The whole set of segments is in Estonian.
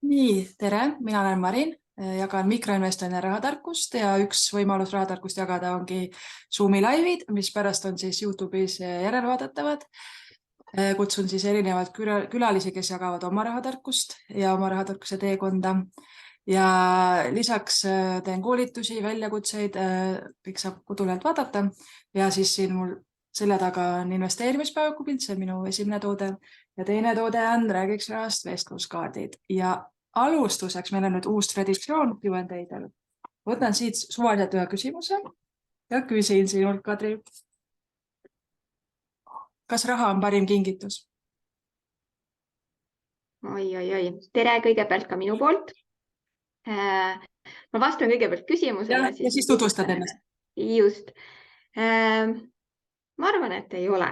Nii, tere, mina olen Marin, jagan mikroinvestorina rahatarkust ja üks võimalus rahatarkust jagada ongi Zoomi laivid, mis pärast on siis YouTube'is järelvaadatavad. Kutsun siis erinevad külalisi, kes jagavad oma rahatarkust ja oma rahatarkuse teekonda. Ja lisaks teen koolitusi, väljakutseid, kõik saab kodulehelt vaadata. Ja siis siin mul selle taga on investeerimispäevakupilt, see on minu esimene toode. Ja teine toode on Räägiks rahast vestluskaardid. Ja alustuseks meil on nüüd uus traditsioon Q&A-del. Võtan siit suvaliselt ühe küsimuse ja küsin sinult, Kadri. Kas raha on parim kingitus? Oi. Tere kõigepealt ka minu poolt. Ma vastan kõigepealt küsimusele. Ja siis tutvustad ennast. Just. Ma arvan, et ei ole.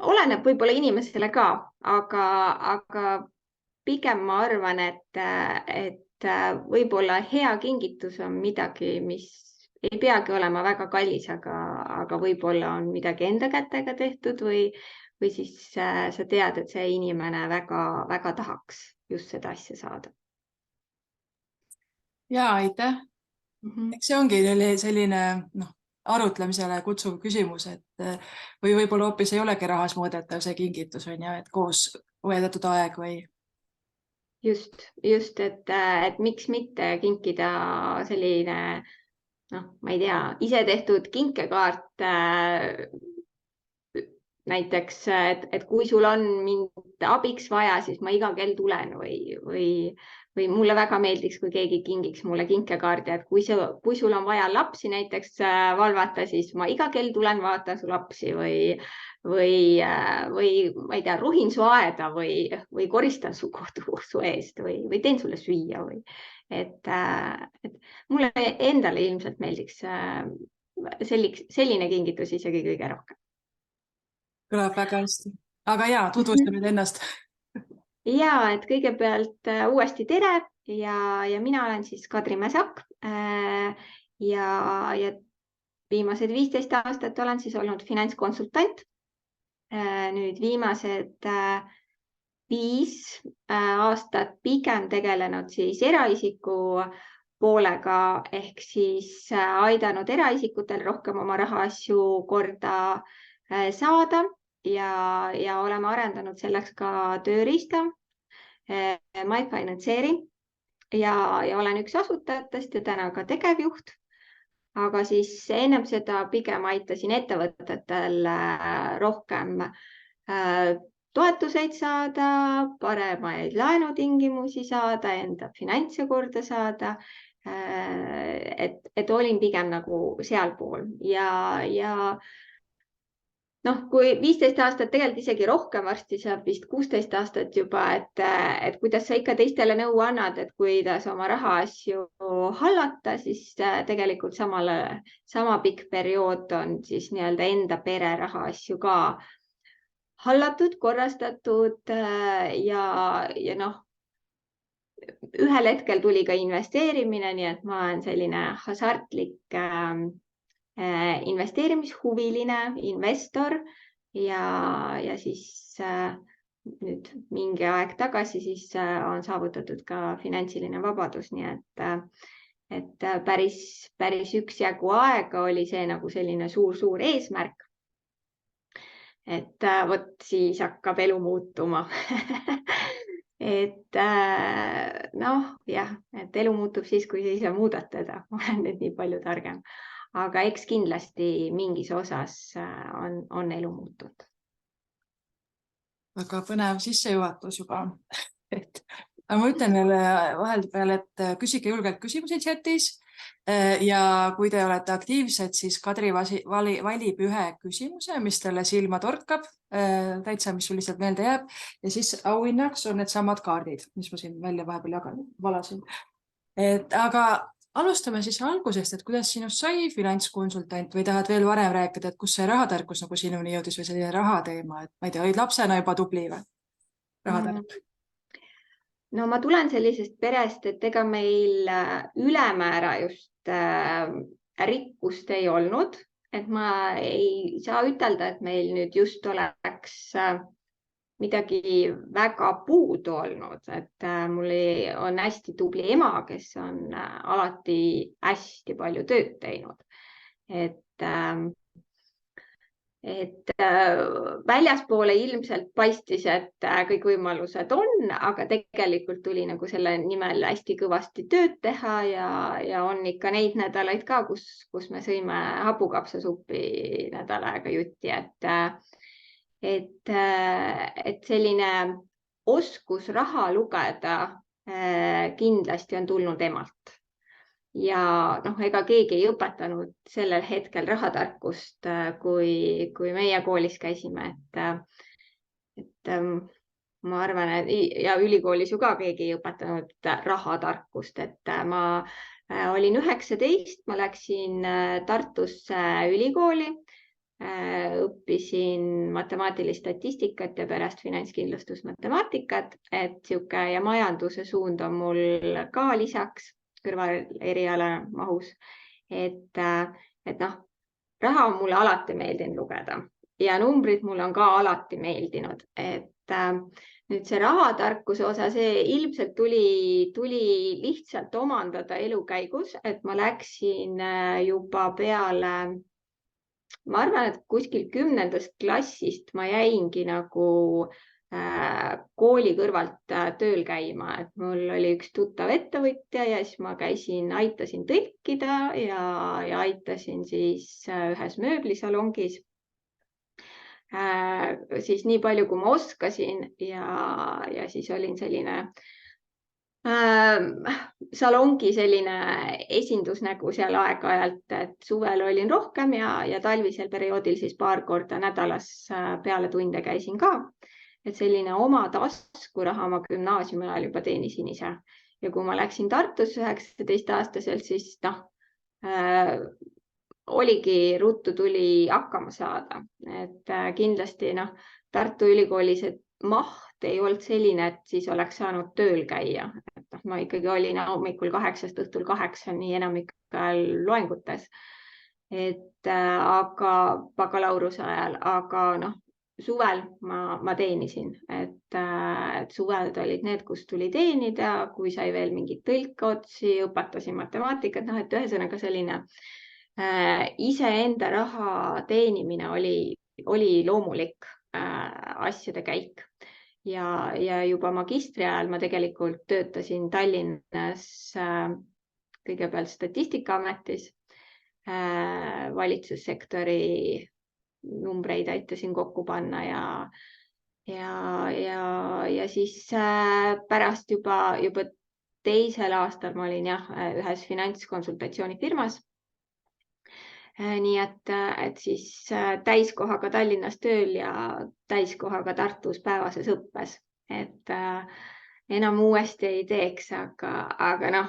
Oleneb võib-olla inimesele ka, aga pigem ma arvan, et võib-olla hea kingitus on midagi, mis ei peagi olema väga kallis, aga võib-olla on midagi enda kätega tehtud või siis sa tead, et see inimene väga tahaks just seda asja saada. Ja, aitäh. Eks see ongi selline arutlemisele kutsuv küsimus, et või võib-olla hoopis ei olegi rahas mõõdetav see kingitus, on ju, et koos veedetud aeg või? Just, et miks mitte kinkida selline, ma ei tea, ise tehtud kinkekaart näiteks, et kui sul on mind abiks vaja, siis ma iga kell tulen või mulle väga meeldiks, kui keegi kingiks mulle kinkekaardi, et kui sul on vaja lapsi näiteks valvata, siis ma iga kell tulen, vaatan su lapsi või ma ei tea, ruhin su aeda või koristan su kodu su eest või teen sulle süüa et mulle endale ilmselt meeldiks selline kingitus isegi kõige rohkem. Kõlab väga hästi. Aga jaa, tutvusta nüüd ennast. Ja, et kõigepealt uuesti tere ja mina olen siis Kadri Mäsak ja viimased 15 aastat olen siis olnud finantskonsultant. Nüüd viimased 5 aastat pigem tegelenud siis eraisiku poolega ehk siis aidanud eraisikutel rohkem oma rahaasju korda saada ja oleme arendanud selleks ka tööriista MyFinanceeri ja olen üks asutajatest ja täna ka tegevjuht. Aga siis ennem seda pigem aitasin ettevõtetel rohkem toetuseid saada, paremaid laenutingimusi saada, enda finantse korda saada. Et olin pigem nagu sealpool ja kui 15 aastat, tegelikult isegi rohkem, varsti saab vist 16 aastat juba, et kuidas sa ikka teistele nõu annad, et kuidas oma rahaasju hallata, siis tegelikult sama pikk periood on siis nii-öelda enda pere rahaasju ka hallatud, korrastatud ja ühel hetkel tuli ka investeerimine, nii et ma olen selline hasartlik investeerimishuviline investor ja siis nüüd mingi aeg tagasi siis on saavutatud ka finantsiline vabadus, nii et päris üksjagu aega oli see nagu selline suur eesmärk. Et vot siis hakkab elu muutuma. et elu muutub siis, kui sa ise muudad teda. Ma olen nüüd nii palju targem. Aga eks kindlasti mingis osas on elu muutunud. Väga põnev sissejuhatus juba. Ma ütlen veel vahel peale, et küsige julgelt küsimusi chatis ja kui te olete aktiivsed, siis Kadri valib ühe küsimuse, mis talle silma torkab, täitsa, mis sul lihtsalt meelde jääb ja siis auhinnaks on need samad kaardid, mis ma siin välja vahepeal valasin. Aga alustame siis algusest, et kuidas sinust sai finantskonsultant või tahad veel varem rääkida, et kus see rahatarkus nagu sinuni jõudis või selline rahateema, et ma ei tea, olid lapsena juba tubli või? Rahatark. No ma tulen sellisest perest, et ega meil ülemäära just rikkust ei olnud, et ma ei saa ütelda, et meil nüüd just oleks midagi väga puudu olnud, et mul on hästi tubli ema, kes on alati hästi palju tööd teinud. Et väljaspoole ilmselt paistis, et kõik võimalused on, aga tegelikult tuli nagu selle nimel hästi kõvasti tööd teha ja on ikka neid nädalaid ka, kus me sõime hapukapsasuppi nädal aega jutti, et selline oskus raha lugeda kindlasti on tulnud emalt. Ja ega keegi ei õpetanud sellel hetkel rahatarkust, kui meie koolis käisime, et ma arvan, et ja ülikoolis ju ka keegi ei õpetanud rahatarkust, et ma olin 19, ma läksin Tartusse ülikooli, õppisin matemaatilist statistikat ja pärast finantskindlustusmatemaatikat, et sihuke ja majanduse suund on mul ka lisaks kõrvaleriala mahus, et raha on mulle alati meeldinud lugeda ja numbrid mulle on ka alati meeldinud, et nüüd see rahatarkuse osa, see ilmselt tuli lihtsalt omandada elu käigus, et ma läksin juba peale, ma arvan, et kuskil 10. klassist ma jäingi nagu kooli kõrvalt tööl käima, et mul oli üks tuttav ettevõtja ja siis ma aitasin tõlkida ja aitasin siis ühes mööblisalongis siis nii palju, kui ma oskasin ja siis olin selline salongi selline esindusnägu seal aeg-ajalt, et suvel olin rohkem ja talvisel perioodil siis paar korda nädalas peale tunde käisin ka. Et selline oma taskuraha ma gümnaasiumi ajal juba teenisin ise. Ja kui ma läksin Tartusse 19-aastaselt, siis oligi ruttu tuli hakkama saada. Et kindlasti Tartu ülikoolis maht ei olnud selline, et siis oleks saanud tööl käia. Et ma ikkagi olin hommikul 8 õhtul 8 nii enamikul loengutes. Et aga bakalaureuse ajal, aga suvel ma teenisin, et suved olid need, kus tuli teenida, kui sai veel mingid tõlkeotsi, õpetasin matemaatikat, et ühesõnaga selline iseenda raha teenimine oli loomulik asjade käik. Ja juba magistri ajal ma tegelikult töötasin Tallinnas kõigepealt Statistikaametis, valitsussektori numbreid aitasin kokku panna ja siis pärast juba teisel aastal ma olin ühes finantskonsultatsioonifirmas. Nii et siis täiskohaga Tallinnas tööl ja täiskohaga Tartus päevases õppes, et enam uuesti ei teeks, aga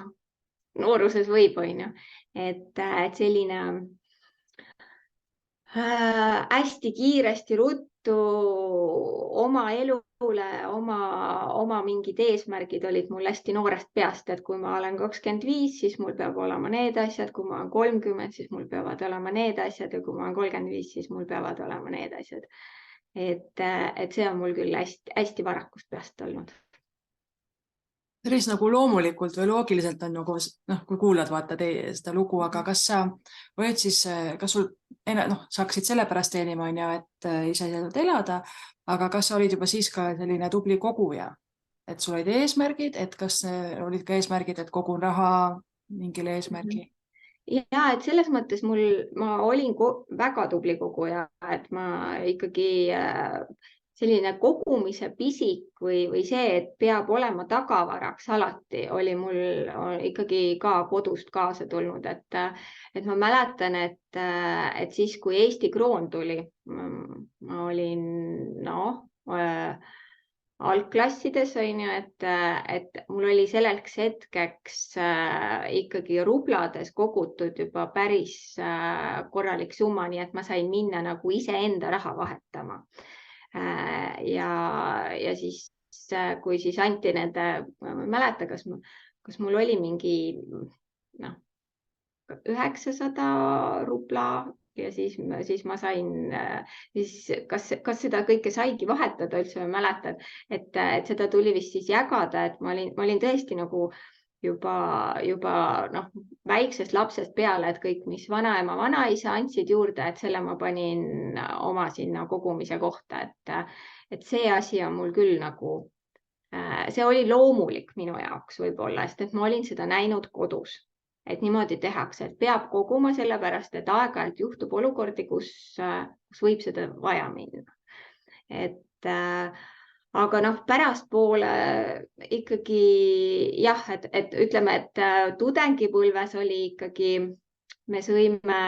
nooruses võib, et selline hästi kiiresti ruttu oma elule, oma mingid eesmärgid olid mul hästi noorest peast, et kui ma olen 25, siis mul peab olema need asjad, kui ma olen 30, siis mul peavad olema need asjad ja kui ma olen 35, siis mul peavad olema need asjad. Et see on mul küll hästi varakust peast olnud. Päris nagu loomulikult või loogiliselt on nagu, kui kuulad vaata seda lugu, aga kas sa oled siis, kas sul sa hakkasid selle pärast teenima, et ise elada, aga kas sa olid juba siis ka selline tubli koguja, et sul olid eesmärgid, et kas olid ka eesmärgid, et kogun raha mingile eesmärgi? Ja, et selles mõttes ma olin väga tubli koguja, et ma ikkagi selline kogumise pisik või see, et peab olema tagavaraks alati, oli mul ikkagi ka kodust kaasa tulnud, et ma mäletan, et siis, kui Eesti kroon tuli, ma olin algklassides, et mul oli selleks hetkeks ikkagi rublades kogutud juba päris korralik summa, nii et ma sain minna nagu iseenda raha vahetama. Ja siis, kui siis anti nende, ma ei mäleta, kas mul oli mingi 900 rubla ja siis ma sain, siis kas seda kõike saigi vahetada üldse, ma mäletan, et seda tuli vist siis jagada, et ma olin tõesti nagu juba noh, väiksest lapsest peale, et kõik, mis vanaema, vanaisa andsid juurde, et selle ma panin oma sinna kogumise kohta, et see asi on mul küll nagu, see oli loomulik minu jaoks võib-olla, sest et ma olin seda näinud kodus, et niimoodi tehakse, et peab koguma sellepärast, et aeg-ajalt juhtub olukordi, kus võib seda vaja minna. Et aga noh, pärastpoole ikkagi jah, et ütleme, et tudengipõlves oli ikkagi, me sõime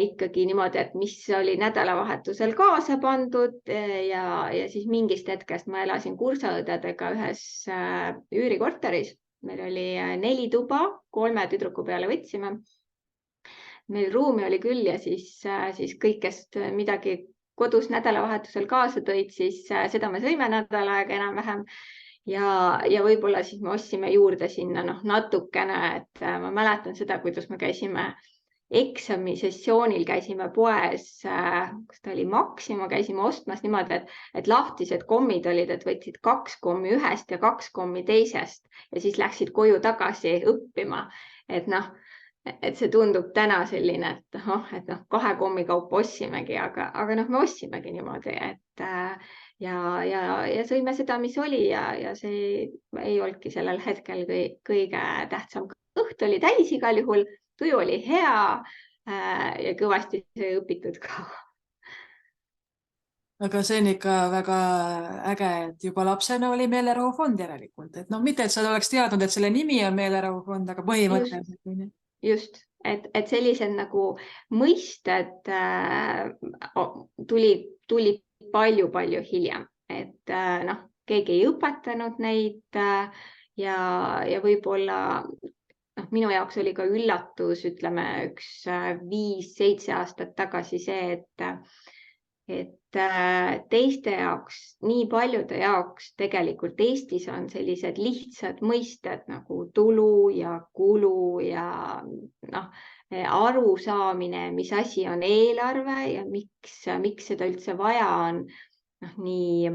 ikkagi niimoodi, et mis oli nädalavahetusel kaasa pandud ja siis mingist hetkest ma elasin kursaõdedega ühes üürikorteris. Meil oli 4 tuba, 3 tüdruku peale võtsime. Meil ruumi oli küll ja siis kõik, kes midagi kodus nädalavahetusel kaasa tõid, siis seda me sõime nädal aega enam-vähem. Ja võib-olla siis me ostsime juurde sinna natukene, et ma mäletan seda, kuidas me käisime eksamisessioonil, käisime poes, kus ta oli Maxima, käisime ostmas niimoodi, et lahtised kommid olid, et võtsid 2 kommi ühest ja 2 kommi teisest ja siis läksid koju tagasi õppima. Et see tundub täna selline, et 2 kommi kaupa ossimegi, aga me ossimegi niimoodi, et ja sõime seda, mis oli ja see ei olnudki sellel hetkel kõige tähtsam. Õht oli täis igal juhul, tuju oli hea ja kõvasti sai õpitud ka. Aga see on ikka väga äge, et juba lapsena oli meelerahufond järelikult. Et mitte, et sa oleks teadnud, et selle nimi on meelerahufond, aga põhimõtteliselt. Just, et sellised nagu mõisted tuli palju hiljem, et keegi ei õpetanud neid ja võib-olla minu jaoks oli ka üllatus, ütleme üks 5-7 aastat tagasi see, et teiste jaoks, nii paljude jaoks tegelikult Eestis on sellised lihtsad mõisted nagu tulu ja kulu ja arusaamine, mis asi on eelarve ja miks seda üldse vaja on nii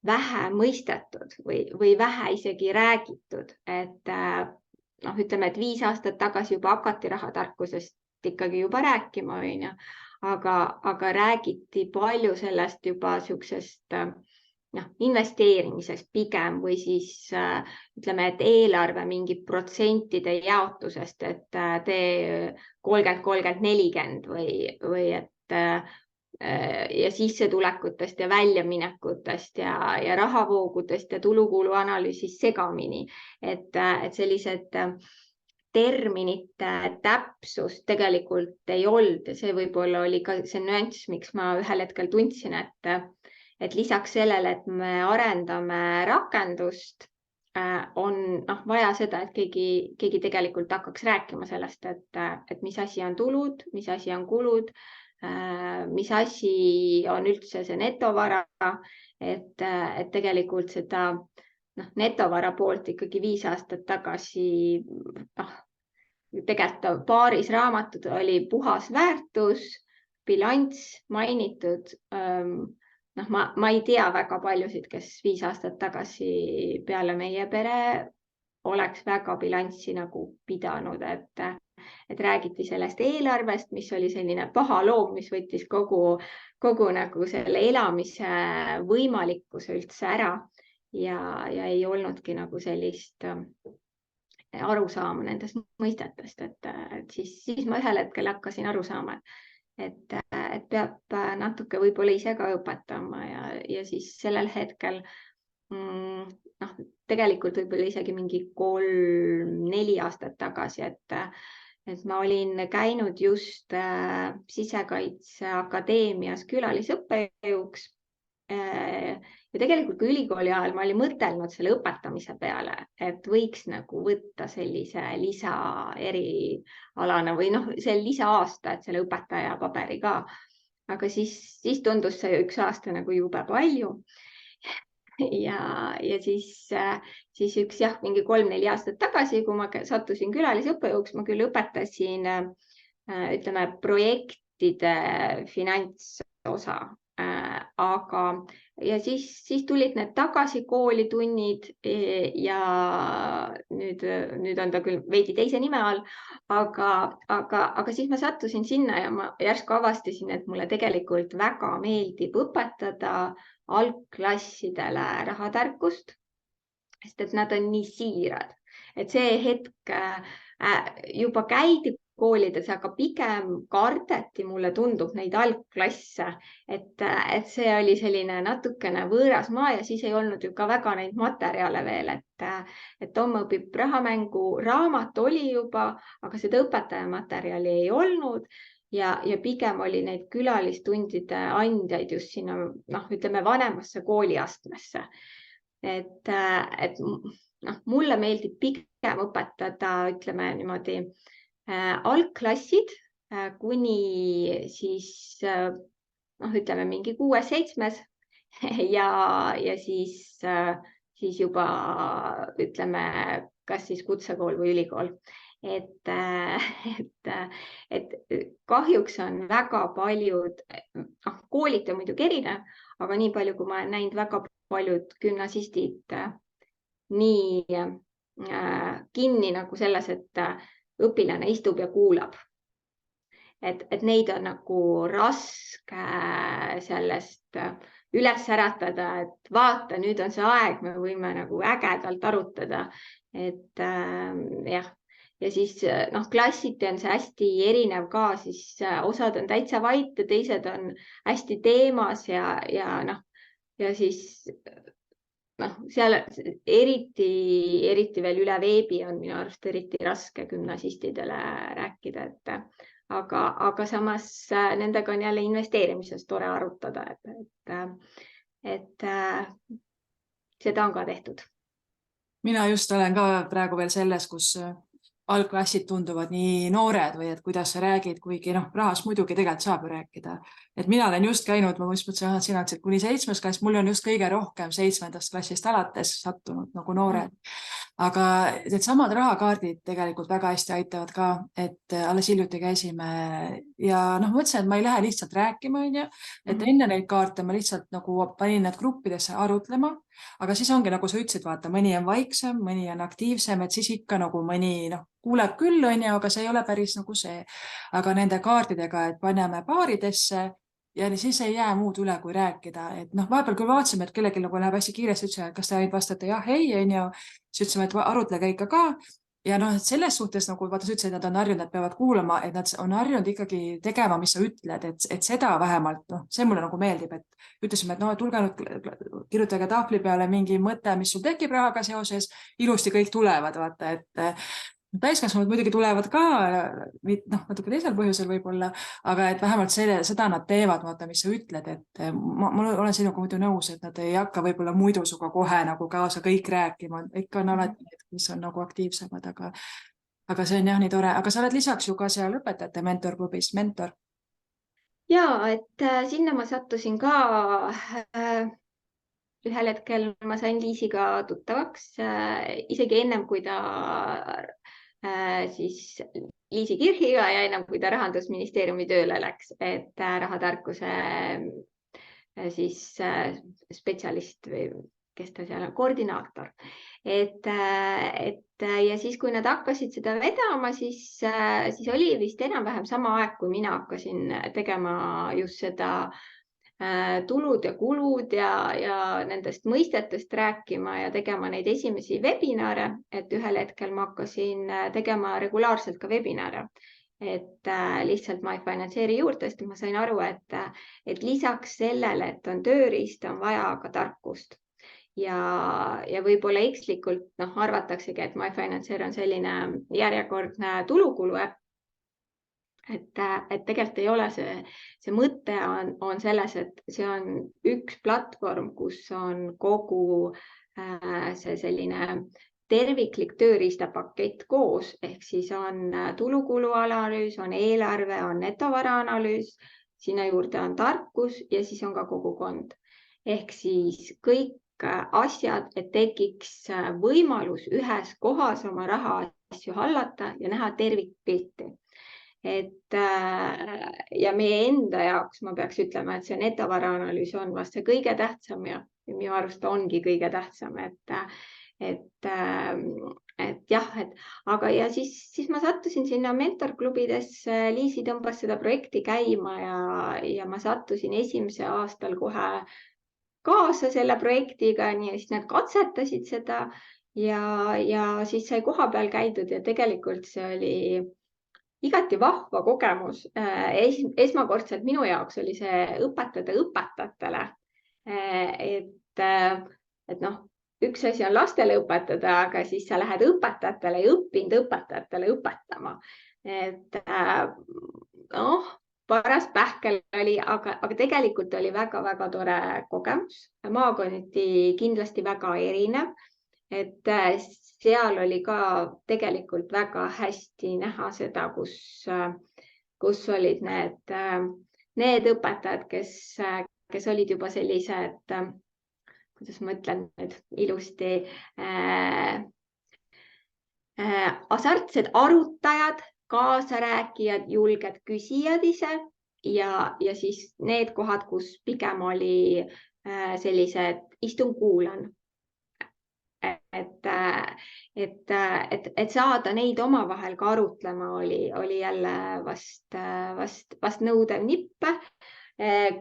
vähe mõistetud või vähe isegi räägitud, et ütleme, et 5 aastat tagasi juba hakati rahatarkusest ikkagi juba rääkima, aga räägiti palju sellest juba siuksest investeerimisest pigem või siis ütleme, et eelarve mingi protsentide jaotusest, et tee 30-30-40 või et ja sissetulekutest ja väljaminekutest ja rahavoogudest ja tulukulu analüüsis segamini, et sellised terminite täpsust tegelikult ei olnud ja see võib-olla oli ka see nüanss, miks ma ühel hetkel tundsin, et lisaks sellele, et me arendame rakendust, on vaja seda, et keegi tegelikult hakkaks rääkima sellest, et mis asi on tulud, mis asi on kulud, mis asi on üldse see netovara, et tegelikult seda netovara poolt ikkagi 5 aastat tagasi tegelikult paaris raamatud oli puhas väärtus, bilanss mainitud. Ma ei tea väga paljusid, kes 5 aastat tagasi peale meie pere oleks väga bilanssi nagu pidanud, et räägiti sellest eelarvest, mis oli selline paha loom, mis võttis kogu nagu selle elamise võimalikkuse üldse ära ja ei olnudki nagu sellist arusaama nendest mõistetest, et siis ma ühel hetkel hakkasin aru saama, et peab natuke võib-olla ise ka õpetama ja siis sellel hetkel tegelikult võib-olla isegi mingi 3-4 aastat tagasi, et ma olin käinud just Sisekaitseakadeemias külalisõppejõuks ja tegelikult kui ülikooli ajal ma olin mõtelnud selle õpetamise peale, et võiks nagu võtta sellise lisa erialana või see lisa-aasta, et selle õpetaja paberi ka. Aga siis tundus see 1 aasta nagu jube palju. Ja siis mingi 3-4 aastat tagasi, kui ma sattusin külalisõppejõuks, ma küll õpetasin ütleme, projektide finantsosa. Aga ja siis tulid need tagasi kooli tunnid ja nüüd on ta küll veidi teise nime all, aga siis ma sattusin sinna ja ma järsku avastasin, et mulle tegelikult väga meeldib õpetada algklassidele rahatarkust, sest et nad on nii siirad, et see hetk juba käidi koolides, aga pigem kardeti, mulle tundub, neid algklasse, et see oli selline natukene võõras maa ja siis ei olnud ju ka väga neid materjale veel, et Tom õpib rahamängu raamat oli juba, aga seda õpetajamaterjali ei olnud ja pigem oli neid külalistundide andjaid just sinna, ütleme, vanemasse kooliastmesse. Et mulle meeldib pigem õpetada, ütleme niimoodi, algklassid kuni siis ütleme mingi 6-7 ja siis juba ütleme, kas siis kutsekool või ülikool. Et kahjuks on väga paljud, koolid on muidugi erinev, aga nii palju, kui ma olen näinud, väga paljud gümnasistid nii kinni nagu selles, et õpilane istub ja kuulab. Et neid on nagu raske sellest üles äratada, et vaata, nüüd on see aeg, me võime nagu ägedalt arutada. Et jah, ja siis klassiti on see hästi erinev ka, siis osad on täitsa vait ja teised on hästi teemas ja siis seal eriti veel üle veebi on minu arust eriti raske gümnasistidele rääkida, aga samas nendega on jälle investeerimisest tore arutada, et seda on ka tehtud. Mina just olen ka praegu veel selles, kus algklassid tunduvad nii noored või et kuidas sa räägid, kuigi rahast muidugi tegelikult saab ju rääkida. Et mina olen just käinud, ma mõtlesin, et sina ütlesid kuni 7. klass, mul on just kõige rohkem 7. klassist alates sattunud nagu noored. Aga need samad rahakaardid tegelikult väga hästi aitavad ka, et alles hiljuti käisime ja mõtlesin, et ma ei lähe lihtsalt rääkima, et enne neid kaarte ma lihtsalt nagu panin need gruppidesse arutlema, aga siis ongi nagu sa ütlesid, vaata, mõni on vaiksem, mõni on aktiivsem, et siis ikka nagu mõni kuuleb küll, aga see ei ole päris nagu see. Aga nende kaardidega, et paneme paaridesse ja siis ei jää muud üle, kui rääkida. Et vahepeal küll vaatasime, et kellelgi nagu läheb hästi kiiresti, ütlesime, et kas te ainult vastate jah, ei, siis ütlesime, et arutlege ikka ka. Ja selles suhtes, nagu vaata, sa ütlesid, et nad on harjunud, nad peavad kuulama, et nad on harjunud ikkagi tegema, mis sa ütled, et seda vähemalt, see mulle nagu meeldib, et ütlesime, et tulge nüüd, kirjutage tahvli peale mingi mõte, mis sul tekib rahaga seoses, ilusti kõik tulevad, vaata, et täiskasvanud muidugi tulevad ka natuke teisel põhjusel võib-olla, aga et vähemalt seda nad teevad, vaata, mis sa ütled, et ma olen sinuga muidu nõus, et nad ei hakka võib-olla muidu suga kohe nagu kaasa kõik rääkima, ikka on alati need, mis on nagu aktiivsemad, aga see on jah nii tore, aga sa oled lisaks ju ka seal õpetajate mentorklubis mentor. Ja, et sinna ma sattusin ka ühel hetkel ma sain Liisiga tuttavaks, isegi ennem kui ta siis Liisi Kirhiga ja ennem kui ta Rahandusministeeriumi tööle läks, et rahatarkuse siis spetsialist või kes ta seal on, koordinaator. Ja siis, kui nad hakkasid seda vedama, siis oli vist enam-vähem sama aeg, kui mina hakkasin tegema just seda tulud ja kulud ja nendest mõistetest rääkima ja tegema neid esimesi webinare, et ühel hetkel ma hakkasin tegema regulaarselt ka webinare, et lihtsalt MyFinanceeri juurde, sest ma sain aru, et lisaks sellele, et on tööriist, on vaja ka tarkust. Ja võib-olla ekslikult arvataksegi, et MyFinanceer on selline järjekordne tulukulu äpp. Et tegelikult ei ole see mõte on selles, et see on üks platvorm, kus on kogu see selline terviklik tööriistapakett koos, ehk siis on tulukulu analüüs, on eelarve, on netovara analüüs, sinna juurde on tarkus ja siis on ka kogukond. Ehk siis kõik asjad, et tekiks võimalus ühes kohas oma rahaasju hallata ja näha tervikpilti. ja meie enda jaoks ma peaks ütlema, et see netovaraanalüüs on vast see kõige tähtsam ja minu arust ongi kõige tähtsam, et jah, aga ja siis ma sattusin sinna mentorklubidesse, Liisi tõmbas seda projekti käima ja ma sattusin esimese aastal kohe kaasa selle projektiga, nii siis nad katsetasid seda ja siis sai koha peal käidud ja tegelikult see oli igati vahva kogemus. Esmakordselt minu jaoks oli see õpetada õpetajatele, et noh, üks asi on lastele õpetada, aga siis sa lähed õpetajatele ja õppinud õpetajatele õpetama. Noh, paras pähkel oli, aga tegelikult oli väga-väga tore kogemus. Maakonniti kindlasti väga erinev, et seal oli ka tegelikult väga hästi näha seda, kus olid need õpetajad, kes olid juba sellised, kuidas ma ütlen nüüd ilusti, hasartsed arutajad, kaasarääkijad, julged küsijad ise ja siis need kohad, kus pigem oli sellised istun kuulan. Et saada neid omavahel ka arutlema oli jälle vast nõudev nippe,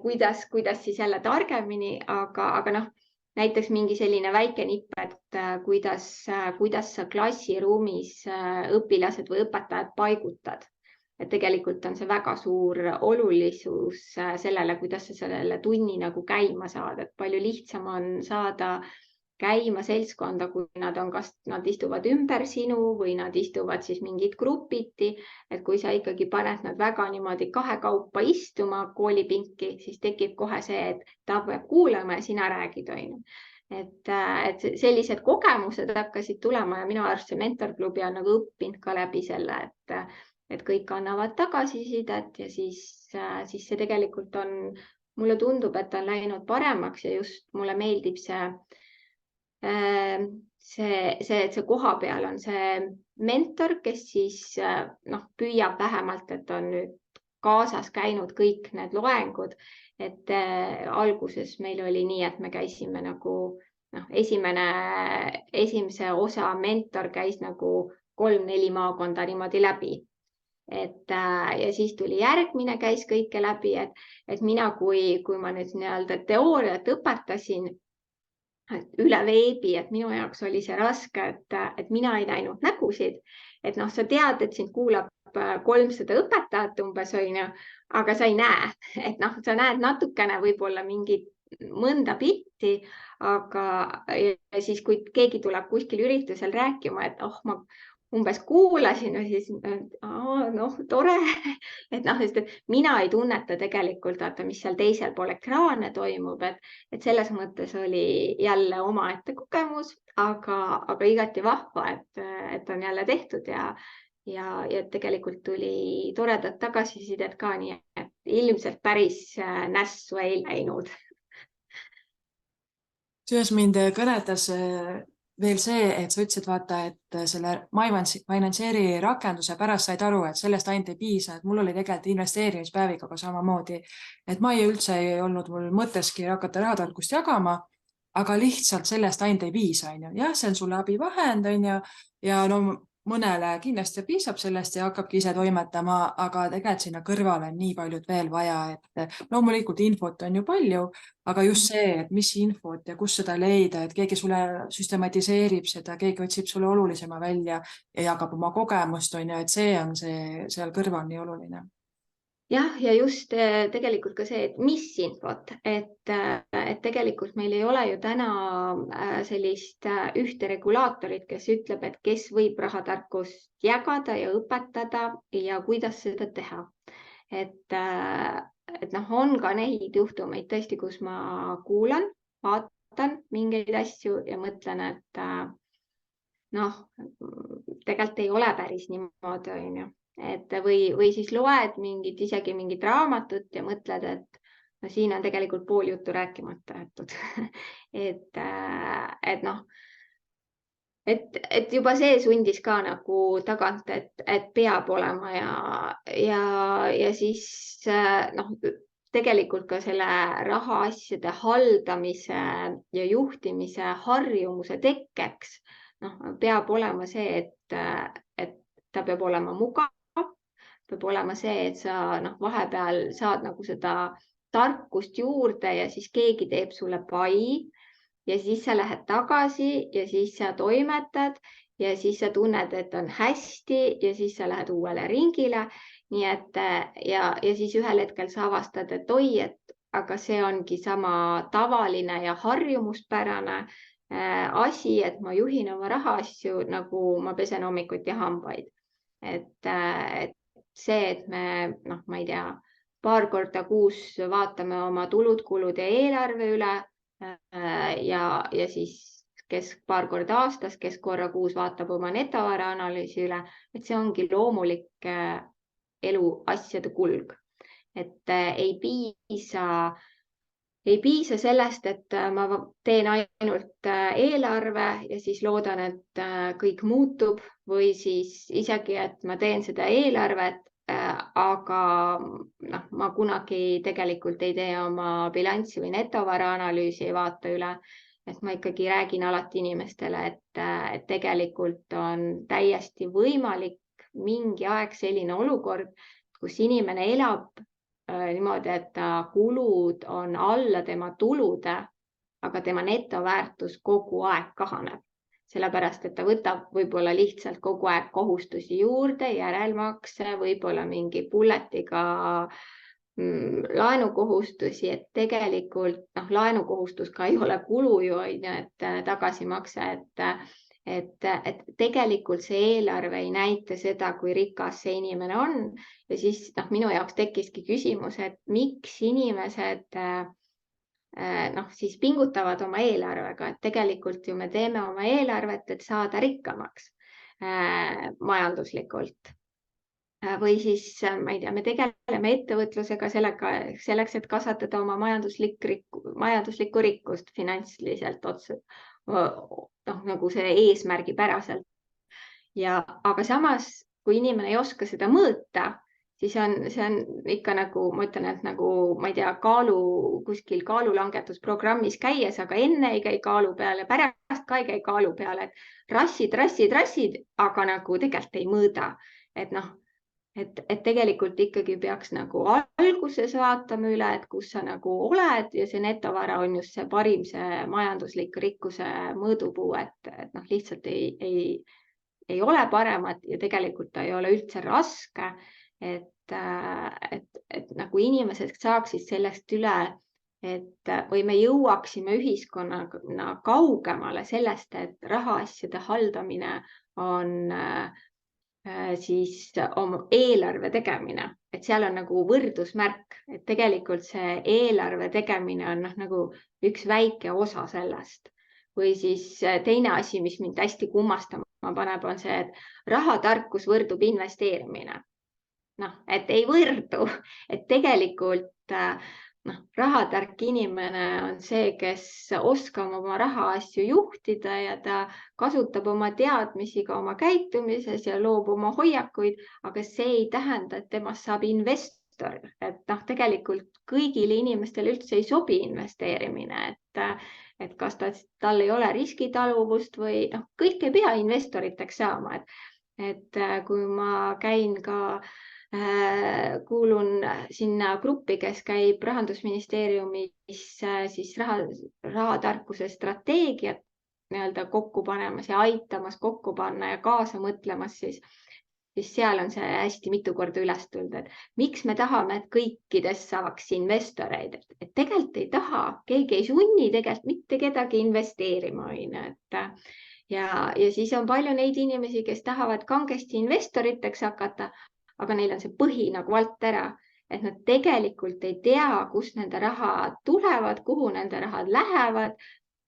kuidas siis jälle targemini, aga noh, näiteks mingi selline väike nipp, et kuidas sa klassiruumis õpilased või õpetajad paigutad. Et tegelikult on see väga suur olulisus sellele, kuidas sa sellele tunni nagu käima saad, et palju lihtsam on saada käima seltskonda, kui nad istuvad ümber sinu või nad istuvad siis mingid grupiti. Et kui sa ikkagi paned nad väga niimoodi kahekaupa istuma koolipinki, siis tekib kohe see, et ta peab kuulama ja sina räägid, on. Et sellised kogemused hakkasid tulema ja minu arust see mentorklubi on nagu õppinud ka läbi selle, et kõik annavad tagasisidet ja siis see tegelikult on, mulle tundub, et on läinud paremaks ja just mulle meeldib see koha peal on see mentor, kes siis püüab vähemalt, et on nüüd kaasas käinud kõik need loengud, et alguses meil oli nii, et me käisime nagu esimese osa mentor käis nagu 3-4 maakonda niimoodi läbi. Ja siis tuli järgmine, käis kõike läbi, et mina, kui ma nüüd nii-öelda teooriat õpetasin üle veebi, et minu jaoks oli see raske, et mina ei näinud nägusid, et sa tead, et sind kuulab 300 õpetajat umbes, aga sa ei näe, et sa näed natukene võib-olla mõnda pilti, aga siis, kui keegi tuleb kuskil üritusel rääkima, et ma umbes kuulasin, siis tore, et mina ei tunneta tegelikult, mis seal teisel pool ekraane toimub, et selles mõttes oli jälle omaette kogemus, aga igati vahva, et on jälle tehtud ja tegelikult tuli toredat tagasisidet ka, nii et ilmselt päris nässu ei läinud. Selles mind kõnetas veel see, et sa ütlesid, vaata, et selle MyFinanceeri rakenduse pärast said aru, et sellest ainult ei piisa, et mul oli tegelikult investeerimispäevikaga samamoodi, et üldse ei olnud mul mõtteski hakata rahatarkust jagama, aga lihtsalt sellest ainult ei piisa, on ju. Jah, see on sulle abivahend, on ju, ja mõnele kindlasti piisab sellest ja hakkabki ise toimetama, aga tegelikult sinna kõrvale on nii paljud veel vaja, et loomulikult infot on ju palju, aga just see, et mis infot ja kus seda leida, et keegi sulle süstematiseerib seda, keegi otsib sulle olulisema välja ja jagab oma kogemust, on ju, et see on seal kõrval nii oluline. Jah, ja just tegelikult ka see, et mis infot, et tegelikult meil ei ole ju täna sellist ühte regulaatorit, kes ütleb, et kes võib rahatarkust jagada ja õpetada ja kuidas seda teha. Et on ka neid juhtumeid tõesti, kus ma kuulan, vaatan mingeid asju ja mõtlen, et tegelikult ei ole päris niimoodi, on ju. Või siis loed isegi mingit raamatut ja mõtled, et siin on tegelikult pool juttu rääkimata jäetud. et juba see sundis ka nagu tagant, et peab olema ja siis noh, tegelikult ka selle rahaasjade haldamise ja juhtimise harjumuse tekkeks peab olema see, et ta peab olema mugav, peab olema see, et sa vahepeal saad nagu seda tarkust juurde ja siis keegi teeb sulle pai ja siis sa lähed tagasi ja siis sa toimetad ja siis sa tunned, et on hästi ja siis sa lähed uuele ringile. Nii et ja siis ühel hetkel sa avastad, et oi, aga see ongi sama tavaline ja harjumuspärane asi, et ma juhin oma rahaasju nagu ma pesen hommikuti hambaid. Et see, et me, ma ei tea, paar korda kuus vaatame oma tulud-kulud ja eelarve üle ja siis kes paar korda aastas, kes korra kuus vaatab oma netovara analüüsi üle, et see ongi loomulik elu asjade kulg. Et ei piisa sellest, et ma teen ainult eelarve ja siis loodan, et kõik muutub või siis isegi, et ma teen seda eelarvet, aga ma kunagi tegelikult ei tee oma bilanssi või netovara analüüsi, ei vaata üle. Et ma ikkagi räägin alati inimestele, et tegelikult on täiesti võimalik mingi aeg selline olukord, kus inimene elab niimoodi, et ta kulud on alla tema tulude, aga tema netoväärtus kogu aeg kahaneb. Sellepärast, et ta võtab võib-olla lihtsalt kogu aeg kohustusi juurde, järelmakse, võib-olla mingi bulletiga laenukohustusi, et tegelikult laenukohustus ka ei ole kulu ju, et tagasimakse, et tegelikult see eelarve ei näita seda, kui rikas see inimene on. Ja siis minu jaoks tekkiski küsimus, et miks inimesed siis pingutavad oma eelarvega, et tegelikult ju me teeme oma eelarvet, et saada rikkamaks majanduslikult. Või siis, ma ei tea, me tegeleme ettevõtlusega selleks, et kasvatada oma majanduslikku rikkust finantsiliselt nagu see eesmärgipäraselt. Aga samas, kui inimene ei oska seda mõõta, siis see on ikka nagu, ma ütlen, et nagu, ma ei tea, kuskil kaalulangetusprogrammis käies, aga enne ei käi kaalu peale, pärast ka ei käi kaalu peale, et rassid, aga nagu tegelikult ei mõõda. Et tegelikult ikkagi peaks nagu alguses vaatama üle, et kus sa nagu oled ja see netovara on just see parim, see majanduslik rikkuse mõõdupuu, et lihtsalt ei ole paremat ja tegelikult ta ei ole üldse raske, et nagu inimesed saaksid sellest üle, või me jõuaksime ühiskonnana kaugemale sellest, et rahaasjade haldamine on siis oma eelarve tegemine, et seal on nagu võrdusmärk, et tegelikult see eelarve tegemine on nagu üks väike osa sellest. Või siis teine asi, mis mind hästi kummastama paneb, on see, et rahatarkus võrdub investeerimine. Et ei võrdu, et tegelikult rahatark inimene on see, kes oskab oma rahaasju juhtida ja ta kasutab oma teadmisi ka oma käitumises ja loob oma hoiakuid, aga see ei tähenda, et temast saab investor. Et tegelikult kõigile inimestele üldse ei sobi investeerimine, et kas tal ei ole riskitaluvust või kõik ei pea investoriteks saama. Et kui ma käin ka kuulun sinna gruppi, kes käib Rahandusministeeriumis siis rahatarkuse strateegiat kokku panemas ja aitamas kokku panna ja kaasa mõtlemas, siis seal on see hästi mitu korda üles tulnud, et miks me tahame, et kõikidest saaks investoreid, et tegelikult ei taha, keegi ei sunni tegelikult mitte kedagi investeerima. Ja siis on palju neid inimesi, kes tahavad kangesti investoriteks hakata, aga neil on see põhi nagu alt ära, et nad tegelikult ei tea, kust nende rahad tulevad, kuhu nende rahad lähevad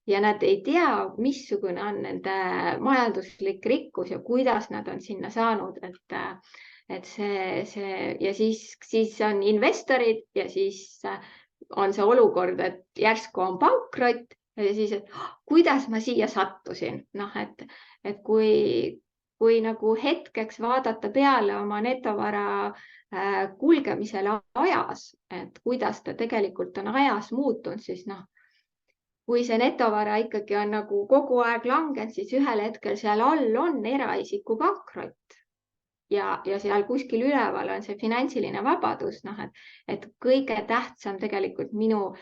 ja nad ei tea, missugune on nende majanduslik rikkus ja kuidas nad on sinna saanud. Et ja siis on investorid ja siis on see olukord, et järsku on pankrot ja siis, et kuidas ma siia sattusin, noh, et kui nagu hetkeks vaadata peale oma netovara kulgemisele ajas, et kuidas ta tegelikult on ajas muutunud, siis noh, kui see netovara ikkagi on nagu kogu aeg langenud, siis ühel hetkel seal all on eraisiku pankrot ja seal kuskil üleval on see finantsiline vabadus, noh, et kõige tähtsam tegelikult minu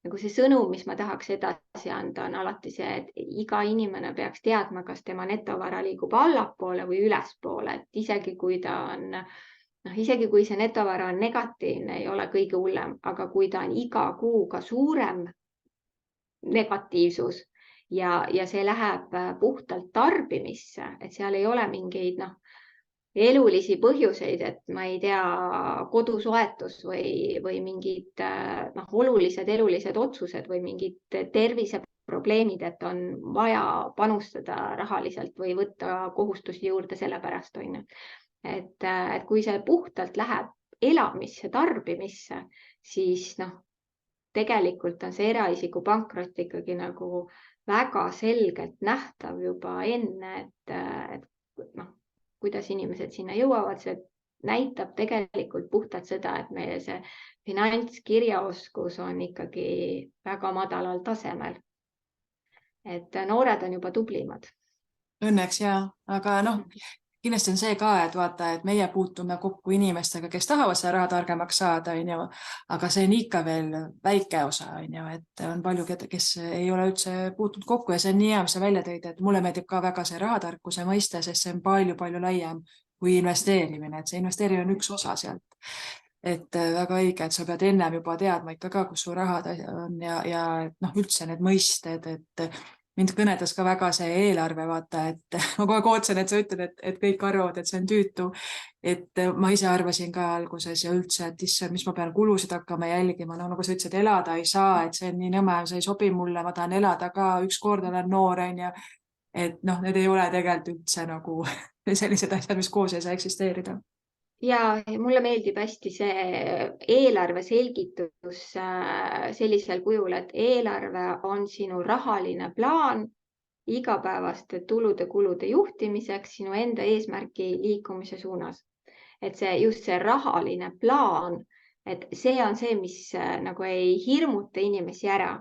nagu see sõnum, mis ma tahaks edasi anda, on alati see, et iga inimene peaks teadma, kas tema netovara liigub allapoole või ülespoole, et isegi kui ta on, noh, isegi kui see netovara on negatiivne, ei ole kõige hullem, aga kui ta on iga kuuga suurem negatiivsus ja see läheb puhtalt tarbimisse, et seal ei ole mingeid elulisi põhjuseid, et ma ei tea, kodusoetus või mingid olulised elulised otsused või mingid terviseprobleemid, et on vaja panustada rahaliselt või võtta kohustusi juurde sellepärast, on ju. Et kui see puhtalt läheb elamisse, tarbimisse, siis tegelikult on see eraisiku pankrot ikkagi nagu väga selgelt nähtav juba enne, et kuidas inimesed sinna jõuavad, see näitab tegelikult puhtalt seda, et meie see finantskirjaoskus on ikkagi väga madalal tasemel. Et noored on juba tublimad. Õnneks ja, aga kindlasti on see ka, et vaata, et meie puutume kokku inimestega, kes tahavad seda raha targemaks saada, on ju, aga see on ikka veel väike osa, on ju, et on palju, kes ei ole üldse puutunud kokku ja see on nii hea, mis sa välja tõid, et mulle meeldib ka väga see rahatarkuse mõiste, sest see on palju-palju laiem kui investeerimine, et see investeerimine on üks osa sealt. Et väga õige, et sa pead ennem juba teadma ikka ka, kus su rahad on ja üldse need mõisted, et mind kõnetas ka väga see eelarve, vaata, et ma kogu aeg ootsin, et sa ütled, et kõik arvavad, et see on tüütu. Et ma ise arvasin ka alguses ja üldse, et issand, mis ma pean kulusid hakkama jälgima. Nagu sa ütlesid, elada ei saa, et see on nii nõme, see ei sobi mulle, ma tahan elada ka, ükskord olen noor, on ju. Et need ei ole tegelikult üldse nagu sellised asjad, mis koos ei saa eksisteerida. Ja mulle meeldib hästi see eelarve selgitus sellisel kujul, et eelarve on sinu rahaline plaan igapäevaste tulude-kulude juhtimiseks sinu enda eesmärki liikumise suunas. Et just see rahaline plaan, et see on see, mis nagu ei hirmuta inimesi ära.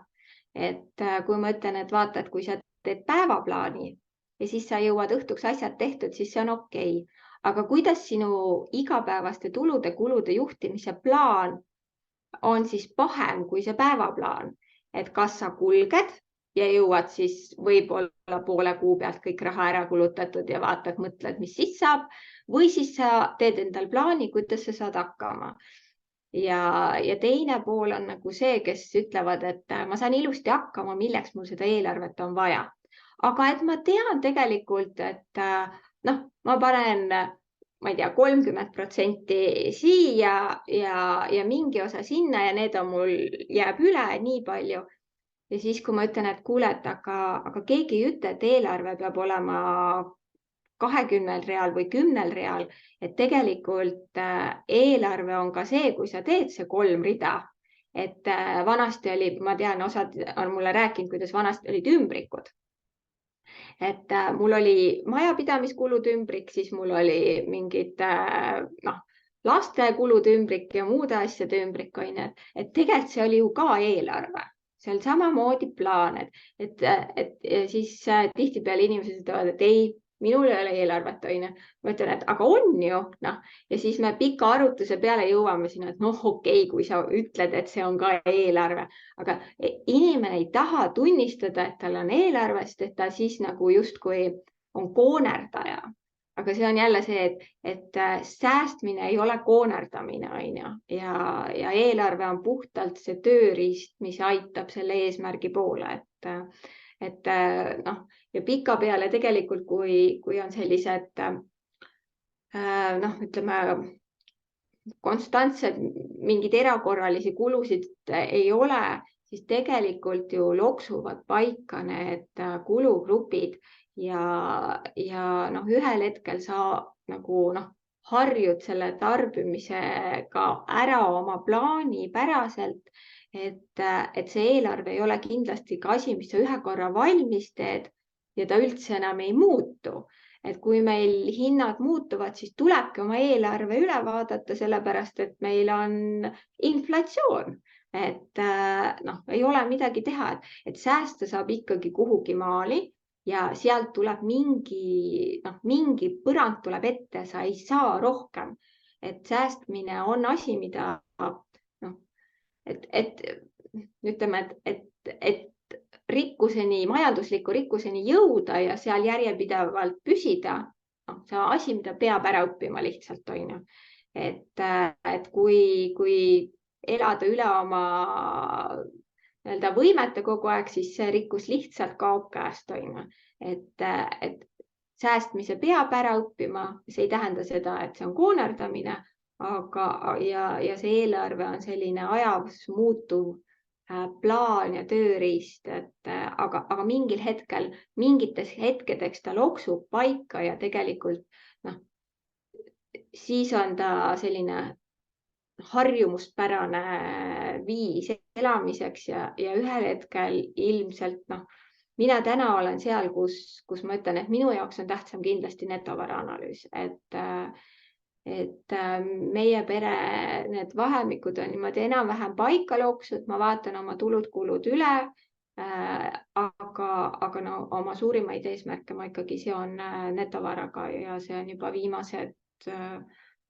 Et kui ma ütlen, et vaata, et kui sa teed päevaplaani ja siis sa jõuad õhtuks asjad tehtud, siis see on okei. Aga kuidas sinu igapäevaste tulude-kulude juhtimise plaan on siis pahem kui see päevaplaan? Et kas sa kulged ja jõuad siis võib-olla poole kuu pealt kõik raha ära kulutatud ja vaatad, mõtled, mis siis saab, või siis sa teed endal plaani, kuidas sa saad hakkama. Ja teine pool on nagu see, kes ütlevad, et ma saan ilusti hakkama, milleks mul seda eelarvet on vaja. Aga et ma tean tegelikult, et ma panen, ma ei tea, 30% siia ja mingi osa sinna ja need on mul jääb üle nii palju. Ja siis, kui ma ütlen, et kuule, aga keegi ei ütle, et eelarve peab olema 20 real või 10 real, et tegelikult eelarve on ka see, kui sa teed see 3 rida. Et vanasti oli, ma tean, osad on mulle rääkinud, kuidas vanasti olid ümbrikud. Et mul oli majapidamiskulud ümbrik, siis mul oli mingid laste kulud ümbrik ja muude asjade ümbrik, on ju. Et tegelikult see oli ju ka eelarve. See on samamoodi plaan, et siis tihtipeale inimesed ütlevad, et ei, minul ei ole eelarvet, on ju. Ma ütlen, et aga on ju, ja siis me pika arutuse peale jõuame sinna, et okei, kui sa ütled, et see on ka eelarve, aga inimene ei taha tunnistada, et tal on eelarvest, et ta siis nagu justkui on koonerdaja. Aga see on jälle see, et säästmine ei ole koonerdamine, on ju, ja eelarve on puhtalt see tööriist, mis aitab selle eesmärgi poole, et ja pika peale tegelikult, kui on sellised ütleme, konstantsed mingid erakorralisi kulusid ei ole, siis tegelikult ju loksuvad paika need kulugrupid ja ühel hetkel sa nagu harjud selle tarbimisega ära oma plaani päraselt, et see eelarve ei ole kindlasti ka asi, mis sa ühe korra valmis teed ja ta üldse enam ei muutu. Et kui meil hinnad muutuvad, siis tulebki oma eelarve üle vaadata, sellepärast et meil on inflatsioon. Et ei ole midagi teha, et säästa saab ikkagi kuhugi maali ja sealt tuleb mingi põrand tuleb ette, sa ei saa rohkem. Et säästmine on asi, mida ütleme, et majandusliku rikkuseni jõuda ja seal järjepidevalt püsida, see on asi, mida peab ära õppima lihtsalt, on ju. Et kui elada üle oma võimete kogu aeg, siis see rikkus lihtsalt kaob käest, on ju. Et säästmise peab ära õppima, see ei tähenda seda, et see on koonerdamine, ja see eelarve on selline ajas muutuv plaan ja tööriist, aga mingil hetkel, mingites hetkedeks ta loksub paika ja tegelikult siis on ta selline harjumuspärane viis elamiseks ja ühel hetkel ilmselt mina täna olen seal, kus ma ütlen, et minu jaoks on tähtsam kindlasti netovara analüüs, et meie pere need vahemikud on niimoodi enam-vähem paika looksud, ma vaatan oma tulud-kulud üle, aga oma suurimaid eesmärke ma ikkagi seon netovaraga ja see on juba viimased,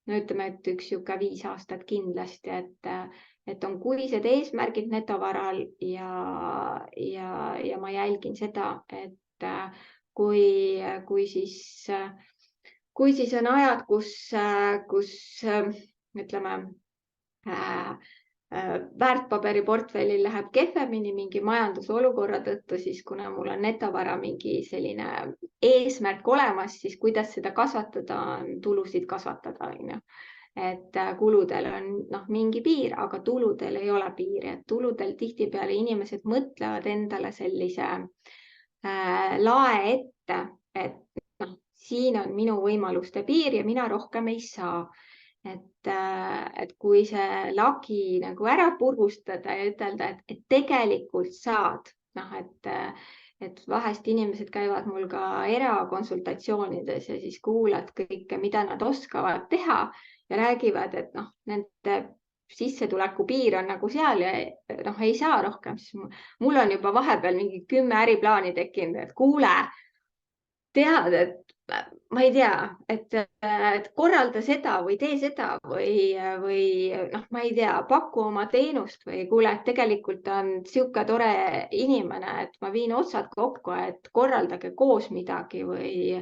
ütleme, et üks 5 aastat kindlasti, et on kuised eesmärgid netovaral ja ma jälgin seda, et kui siis on ajad, kus ütleme, väärtpaberiportfellil läheb kehvemini mingi majandusolukorra tõttu, siis kuna mul on netovara mingi selline eesmärk olemas, siis kuidas seda kasvatada, on tulusid kasvatada, on ju. Et kuludel on mingi piir, aga tuludel ei ole piiri, et tuludel tihtipeale inimesed mõtlevad endale sellise lae ette, et siin on minu võimaluste piir ja mina rohkem ei saa. Et kui see lagi ära purgustada ja ütelda, et tegelikult saad, et vahest inimesed käivad mul ka erakonsultatsioonides ja siis kuulad kõike, mida nad oskavad teha ja räägivad, et nende sissetuleku piir on seal ja ei saa rohkem, siis mul on juba vahepeal mingi 10 äriplaani tekkinud, et kuule, tead, et ma ei tea, et korralda seda või tee seda või ma ei tea, paku oma teenust või kuule, et tegelikult on sihuke tore inimene, et ma viin otsad kokku, et korraldage koos midagi või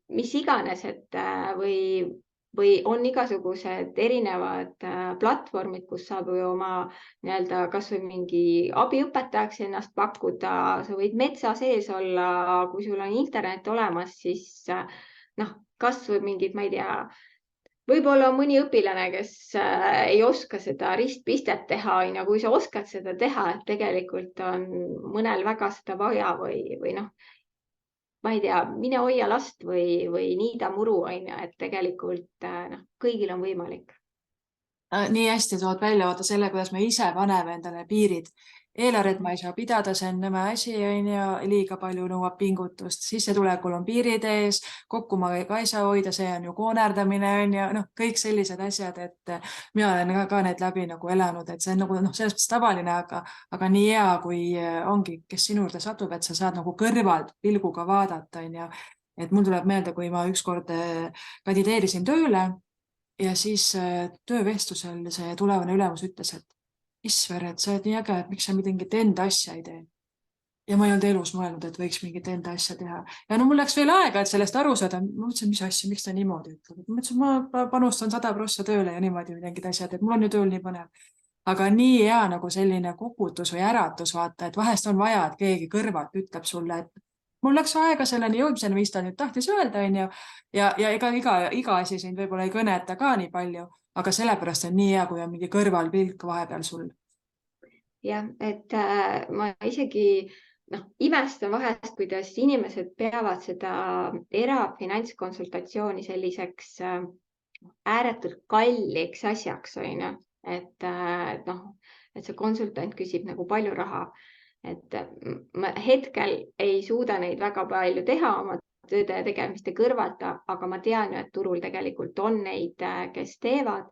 mis iganes, et või on igasugused erinevad platvormid, kus saab ju oma kas või mingi abiõpetajaks ennast pakkuda, sa võid metsa sees olla, kui sul on internet olemas, siis kas või mingid, ma ei tea, võib-olla on mõni õpilane, kes ei oska seda ristpistet teha, kui sa oskad seda teha, et tegelikult on mõnel väga seda vaja või ma ei tea, mine hoia last või niida muru, et tegelikult kõigil on võimalik. Nii hästi tood välja vaata selle, kuidas me ise paneme endale piirid. Eelarvet ma ei saa pidada, see on nõme asi, liiga palju nõuab pingutust, sissetulekul on piirid ees, kokku ma ka ei saa hoida, see on ju koonerdamine, kõik sellised asjad, et mina olen ka need läbi elanud, et see on selles mõttes tavaline, aga nii hea, kui ongi, kes sinu juurde satub, et sa saad kõrvalt pilguga vaadata, et mul tuleb meelde, kui ma ükskord kandideerisin tööle ja siis töövestlusel see tulevane ülemus ütles, et Isver, et sa oled nii äge, et miks sa mingit enda asja ei tee. Ja ma ei olnud elus mõelnud, et võiks mingit enda asja teha. Ja mul läks veel aega, et sellest aru saada. Ma mõtlesin, mis asja, miks ta niimoodi ütleb. Ma mõtlesin, ma panustan 100% tööle ja niimoodi mingid asjad, et mul on ju tööl nii põnev. Aga nii hea selline koputus või äratus vaata, et vahest on vaja, et keegi kõrvalt ütleb sulle, et mul läks aega selleni jõudmiseni, mis ta nüüd tahtis öelda, ja iga asi sind võib-olla ei kõneta ka nii palju, aga sellepärast on nii hea, kui on mingi kõrvalpilk vahepeal sul. Jah, et ma isegi imestan vahest, kuidas inimesed peavad seda erafinantskonsultatsiooni selliseks ääretult kalliks asjaks, on ju. Et et see konsultant küsib nagu palju raha, et ma hetkel ei suuda neid väga palju teha oma tööde tegemiste kõrvalt, aga ma tean ju, et turul tegelikult on neid, kes teevad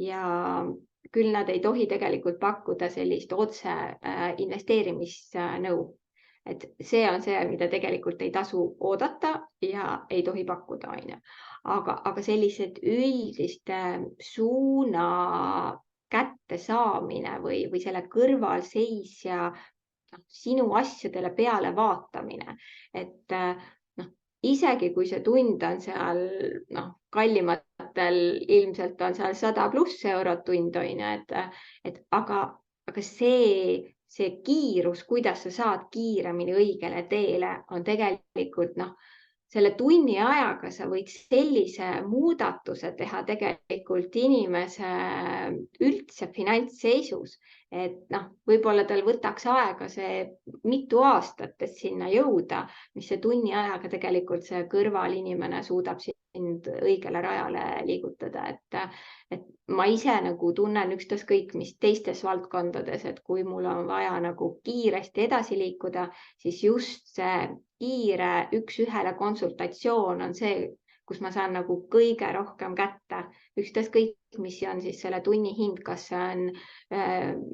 ja küll nad ei tohi tegelikult pakkuda sellist otse investeerimisnõu. Et see on see, mida tegelikult ei tasu oodata ja ei tohi pakkuda, on ju. Aga sellised üldiste suuna kätte saamine või selle kõrvalseisja sinu asjadele peale vaatamine, et isegi kui see tund on seal kallimatel, ilmselt on seal 100+ eurot tund, on ju, aga see kiirus, kuidas sa saad kiiremini õigele teele, on tegelikult selle tunni ajaga sa võid sellise muudatuse teha tegelikult inimese üldse finantsseisus, et võib-olla tal võtaks aega see mitu aastat, et sinna jõuda, mis see tunni ajaga tegelikult see kõrvalinimene suudab sind õigele rajale liigutada, et ma ise tunnen ükstaskõik mis teistes valdkondades, et kui mul on vaja kiiresti edasi liikuda, siis just see kiire üks-ühele konsultatsioon on see, kus ma saan kõige rohkem kätte. Ükstaskõik, mis on siis selle tunni hind, kas see on,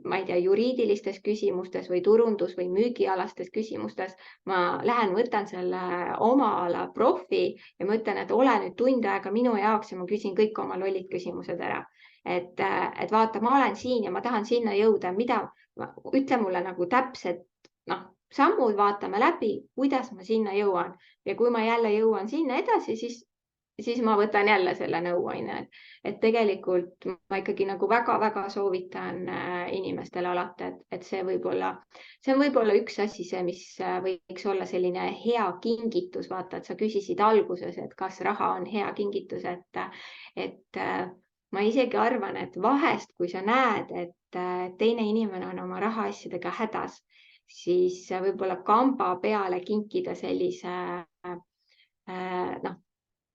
ma ei tea, juriidilistes küsimustes või turundus- või müügialastes küsimustes. Ma lähen, võtan selle oma ala profi ja ma ütlen, et ole nüüd tund aega minu jaoks ja ma küsin kõik oma lollid küsimused ära. Et vaata, ma olen siin ja ma tahan sinna jõuda, ütle mulle täpselt, sammud vaatame läbi, kuidas ma sinna jõuan ja kui ma jälle jõuan sinna edasi, siis ma võtan jälle selle nõu, et tegelikult ma ikkagi väga-väga soovitan inimestele alati, et see on võib-olla üks asi, mis võiks olla selline hea kingitus, vaata, et sa küsisid alguses, et kas raha on hea kingitus, et ma isegi arvan, et vahest, kui sa näed, et teine inimene on oma rahaasjadega hädas, siis võib-olla kamba peale kinkida sellise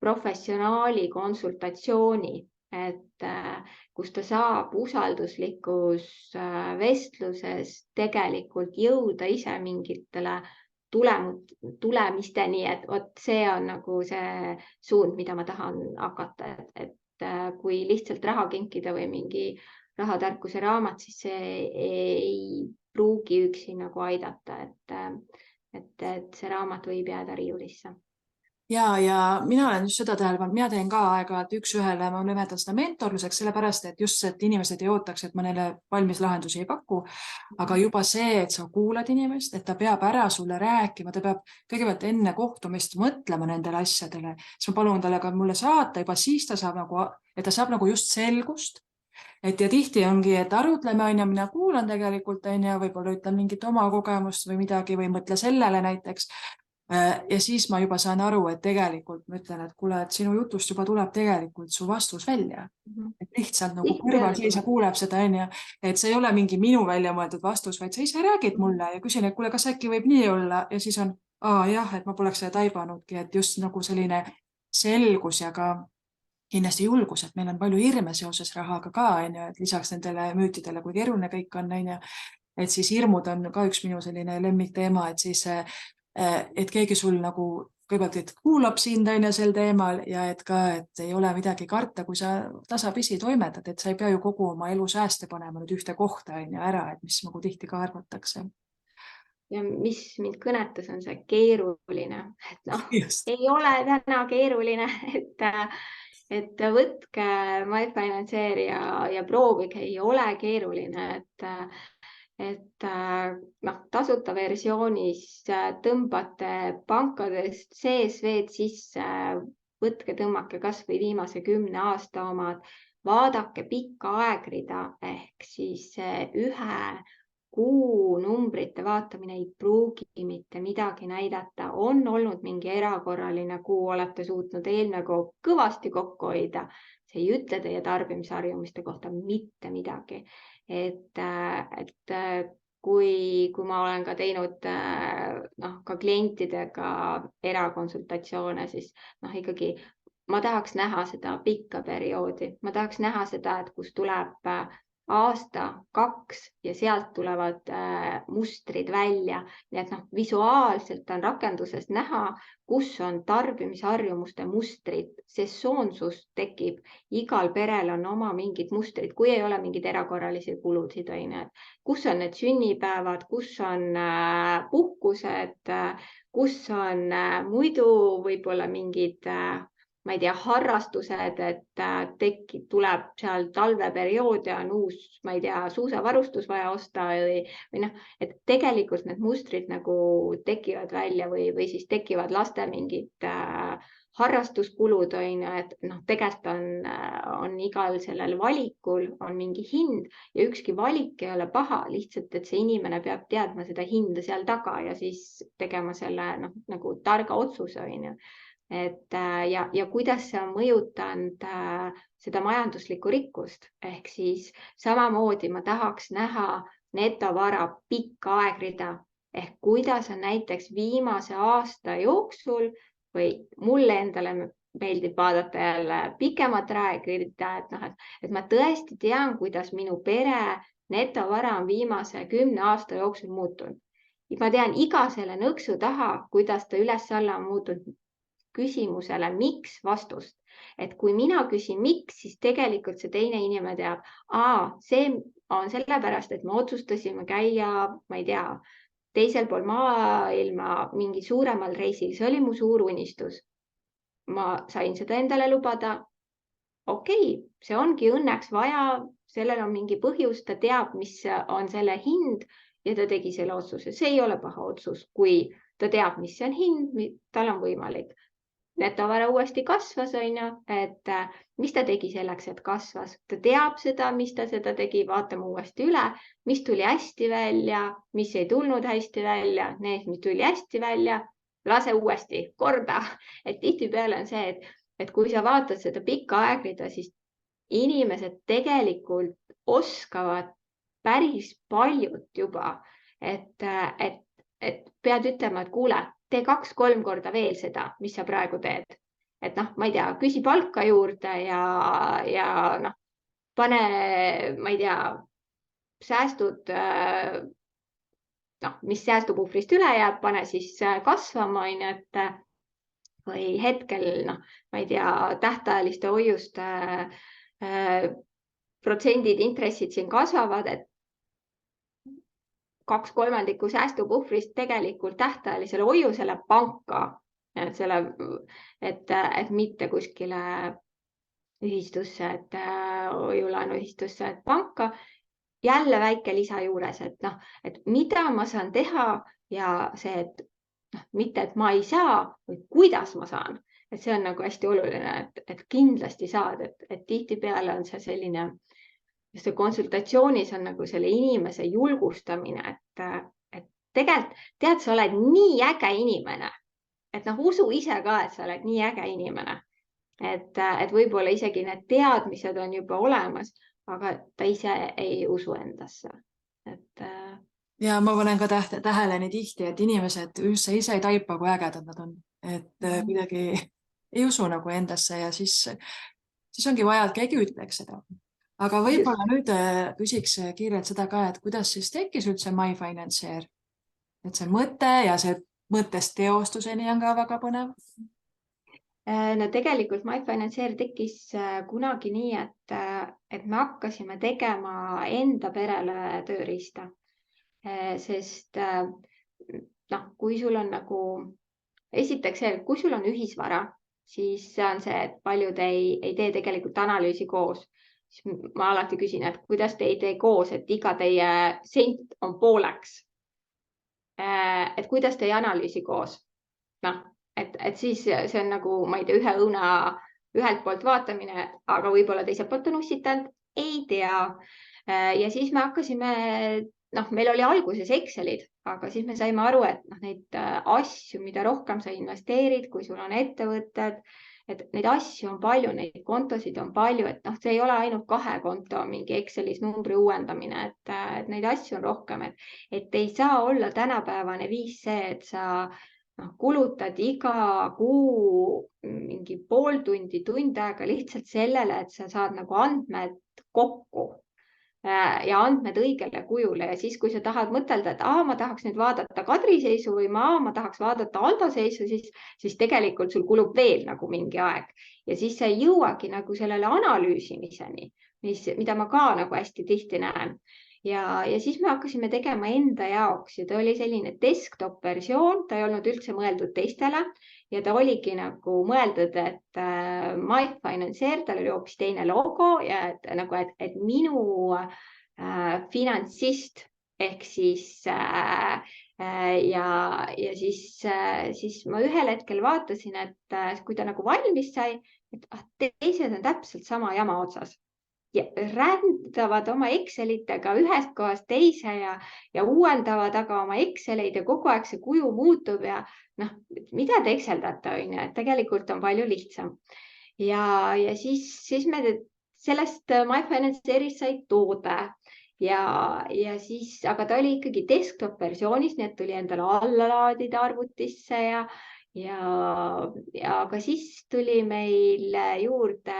professionaali konsultatsiooni, et kus ta saab usalduslikus vestluses tegelikult jõuda ise mingitele tulemisteni, et see on see suund, mida ma tahan hakata, et kui lihtsalt raha kinkida või mingi rahatarkuse raamat, siis see ei pruugi üksi aidata, et see raamat võib jääda riiulisse. Ja mina olen just seda tähelepanu, mina teen ka aeg-ajalt üks-ühele, ma nimetan seda mentorluseks, sellepärast, et just see, et inimesed ei ootaks, et ma neile valmis lahendusi ei paku, aga juba see, et sa kuulad inimest, et ta peab ära sulle rääkima, ta peab kõigepealt enne kohtumist mõtlema nendele asjadele, siis ma palun talle ka mulle saata, juba siis ta saab ta saab just selgust. Ja tihti ongi, et arutleme, mina kuulan tegelikult, võib-olla ütlen mingit oma kogemust või midagi või mõtle sellele näiteks. Ja siis ma juba saan aru, et tegelikult ma ütlen, et kuule, et sinu jutust juba tuleb tegelikult su vastus välja. Et lihtsalt kõrvalseisja kuuleb seda, et see ei ole mingi minu välja mõeldud vastus, vaid sa ise räägid mulle ja küsin, et kuule, kas äkki võib nii olla ja siis on, jah, et ma poleks seda taibanudki, et just selline selgus ja ka kindlasti julgus, et meil on palju hirme seoses rahaga ka, et lisaks nendele müütidele, kui keeruline kõik on, et siis hirmud on ka üks minu selline lemmikteema, et siis, et keegi sul kõigepealt kuulab sind sel teemal ja et ka, et ei ole midagi karta, kui sa tasapisi toimetad, et sa ei pea ju kogu oma elu sääste panema nüüd ühte kohta ära, et mis tihti ka arvatakse. Ja mis mind kõnetas, on see keeruline, et ei ole täna keeruline, et võtke MyFinanceer ja proovige, ei ole keeruline, et tasuta versioonis tõmbate pankadest CSV-d sisse, võtke, tõmmake kas või viimase 10 aasta omad, vaadake pikka aegrida ehk siis ühe kuu numbrite vaatamine ei pruugi mitte midagi näidata. On olnud mingi erakorraline kuu, olete suutnud eelmine kuu kõvasti kokku hoida. See ei ütle teie tarbimisharjumiste kohta mitte midagi. Et kui ma olen ka teinud ka klientidega erakonsultatsioone, siis ikkagi ma tahaks näha seda pikka perioodi. Ma tahaks näha seda, et kus tuleb aasta-kaks ja sealt tulevad mustrid välja. Nii et visuaalselt on rakenduses näha, kus on tarbimisharjumuste mustrid, sesoonsus tekib. Igal perel on oma mingid mustrid, kui ei ole mingid erakorralisi kulusid, kus on need sünnipäevad, kus on puhkused, kus on muidu võib-olla mingid ma ei tea, harrastused, et tuleb seal talveperiood ja on uus, ma ei tea, suusavarustus vaja osta või et tegelikult need mustrid nagu tekivad välja või siis tekivad laste mingid harrastuskulud, et tegelikult on igal sellel valikul on mingi hind ja ükski valik ei ole paha, lihtsalt, et see inimene peab teadma seda hinda seal taga ja siis tegema selle nagu targa otsuse, ja kuidas see on mõjutanud seda majanduslikku rikkust. Ehk siis samamoodi ma tahaks näha netovara pikka aegrida. Ehk kuidas on näiteks viimase aasta jooksul või mulle endale meeldib vaadata jälle pikemat aegrida, et ma tõesti tean, kuidas minu pere netovara on viimase 10 aasta jooksul muutunud. Ma tean iga selle nõksu taha, kuidas ta üles-alla on muutunud küsimusele, miks vastust. Et kui mina küsin, miks, siis tegelikult see teine inimene teab, see on sellepärast, et me otsustasime käia, ma ei tea, teisel pool maailma mingi suuremal reisil. See oli mu suur unistus. Ma sain seda endale lubada. Okei, see ongi õnneks vaja, sellel on mingi põhjus, ta teab, mis on selle hind ja ta tegi selle otsuse. See ei ole paha otsus, kui ta teab, mis see on hind, tal on võimalik. Netovara uuesti kasvas, et mis ta tegi selleks, et kasvas. Ta teab seda, mis ta seda tegi, vaatame uuesti üle, mis tuli hästi välja, mis ei tulnud hästi välja, need, mis tuli hästi välja, lase uuesti korda. Et tihtipeale on see, et kui sa vaatad seda pikka aegrida, siis inimesed tegelikult oskavad päris paljut juba, et pead ütlema, et kuule, tee 2-3 korda veel seda, mis sa praegu teed. Et ma ei tea, küsi palka juurde ja pane, ma ei tea, säästud, mis säästupuhvrist üle jääb, pane siis kasvama, või hetkel, ma ei tea, tähtajaliste hoiuste protsendid, intressid siin kasvavad, et 2/3 säästupuhvrist tegelikult tähtajalisele hoiusele panka, et mitte kuskile ühistusse, et hoiulaenuühistusse, et panka. Jälle väike lisa juures, et mida ma saan teha ja see, et mitte, et ma ei saa, või kuidas ma saan. Et see on nagu hästi oluline, et kindlasti saad, et tihtipeale on see selline see konsultatsioonis on nagu selle inimese julgustamine, et tegelikult tead, sa oled nii äge inimene, et usu ise ka, et sa oled nii äge inimene, et võib-olla isegi need teadmised on juba olemas, aga ta ise ei usu endasse. Ja ma panen ka tähele nii tihti, et inimesed üldse ise ei taipa, kui ägedad nad on, et kuidagi ei usu nagu endasse ja siis ongi vaja, et keegi ütleks seda. Aga võib-olla nüüd küsiks kiirelt seda ka, et kuidas siis tekkis üldse MyFinancier? Et see mõte ja see mõttest teostuseni on ka väga põnev. No tegelikult MyFinancier tekkis kunagi nii, et me hakkasime tegema enda perele tööriista. Sest kui sul on nagu, esiteks see, kui sul on ühisvara, siis see on see, et paljud ei tee tegelikult analüüsi koos. Ma alati küsin, et kuidas te ei tee koos, et iga teie sent on pooleks. Et kuidas te ei analüüsi koos. Et siis see on nagu, ma ei tea, ühe õuna ühelt poolt vaatamine, aga võib-olla teiselt poolt on ussitanud, ei tea. Ja siis me hakkasime, meil oli alguses Excelid, aga siis me saime aru, et neid asju, mida rohkem sa investeerid, kui sul on ettevõtted, et neid asju on palju, neid kontosid on palju, et see ei ole ainult 2 konto mingi Excelis numbri uuendamine, et neid asju on rohkem, et ei saa olla tänapäevane viis see, et sa kulutad iga kuu mingi pool tundi, tund aega lihtsalt sellele, et sa saad nagu andmed kokku. ja andmed õigele kujule ja siis, kui sa tahad mõtelda, et ma tahaks nüüd vaadata Kadri seisu või ma tahaks vaadata Aldo seisu, siis tegelikult sul kulub veel nagu mingi aeg ja siis sa ei jõuagi nagu sellele analüüsimiseni, mida ma ka nagu hästi tihti näen. Ja siis me hakkasime tegema enda jaoks ja ta oli selline desktop versioon, ta ei olnud üldse mõeldud teistele ja ta oligi nagu mõeldud, et MyFinanceer, tal oli hoopis teine logo ja et minu finantsist ehk siis ja siis ma ühel hetkel vaatasin, et kui ta nagu valmis sai, et teised on täpselt sama jama otsas ja rändavad oma Excelitega ühest kohast teise ja uuendavad aga oma Exceleid ja kogu aeg see kuju muutub ja mida te Exceldate, on ju, et tegelikult on palju lihtsam. Ja siis me sellest MyFinanceerist sai toode ja siis, aga ta oli ikkagi desktop versioonis, nii et tuli endale alla laadida arvutisse aga siis tuli meil juurde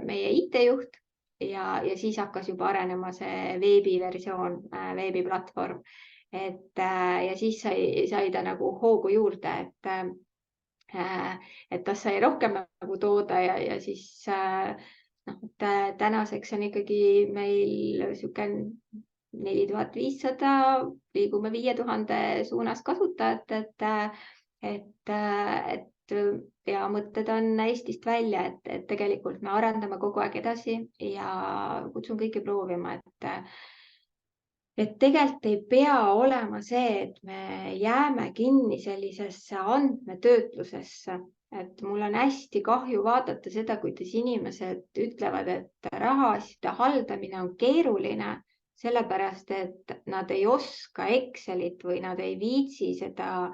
meie IT-juht ja siis hakkas juba arenema see veebiversioon, veebiplatvorm, ja siis sai ta nagu hoogu juurde, et ta sai rohkem nagu tooda ja siis tänaseks on ikkagi meil niisugune 4500, liigume 5000 suunas kasutajat, ja mõtted on Eestist välja, et tegelikult me arendame kogu aeg edasi ja kutsun kõiki proovima, et tegelikult ei pea olema see, et me jääme kinni sellisesse andmetöötlusesse, et mul on hästi kahju vaadata seda, kuidas inimesed ütlevad, et rahaasjade haldamine on keeruline, sellepärast et nad ei oska Excelit või nad ei viitsi seda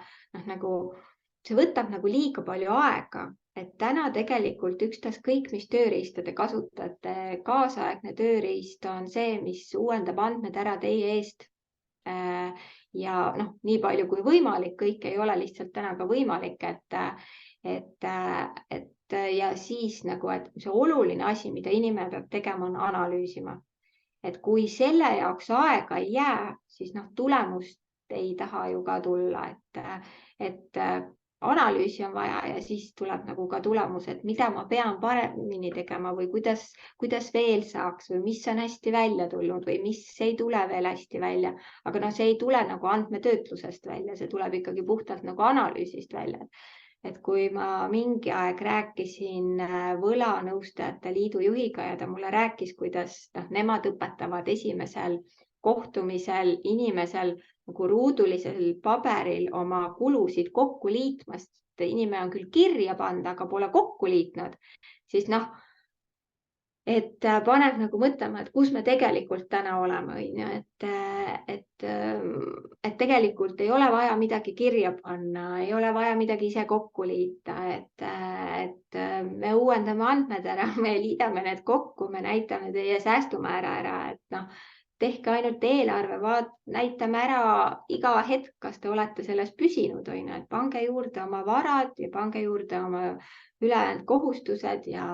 see võtab nagu liiga palju aega, et täna tegelikult ükstaskõik, mis tööriista te kasutate, kaasaegne tööriist on see, mis uuendab andmed ära teie eest. Ja nii palju kui võimalik, kõik ei ole lihtsalt täna ka võimalik, ja siis et see oluline asi, mida inimene peab tegema, on analüüsima. Et kui selle jaoks aega ei jää, siis tulemust ei taha ju ka tulla, et analüüsi on vaja ja siis tuleb nagu ka tulemus, et mida ma pean paremini tegema või kuidas veel saaks või mis on hästi välja tulnud või mis ei tule veel hästi välja. Aga see ei tule nagu andmetöötlusest välja, see tuleb ikkagi puhtalt nagu analüüsist välja. Et kui ma mingi aeg rääkisin võlanõustajate liidu juhiga ja ta mulle rääkis, kuidas nemad õpetavad esimesel kohtumisel inimesel nagu ruudulisel paberil oma kulusid kokku liitmast, inimene on küll kirja pannud, aga pole kokku liitnud, siis et paneb nagu mõtlema, et kus me tegelikult täna oleme, et tegelikult ei ole vaja midagi kirja panna, ei ole vaja midagi ise kokku liita, et me uuendame andmed ära, me liidame need kokku, me näitame teie säästumäära ära, et tehke ainult eelarve, näitame ära iga hetk, kas te olete selles püsinud, et pange juurde oma varad ja pange juurde oma ülejäänud kohustused ja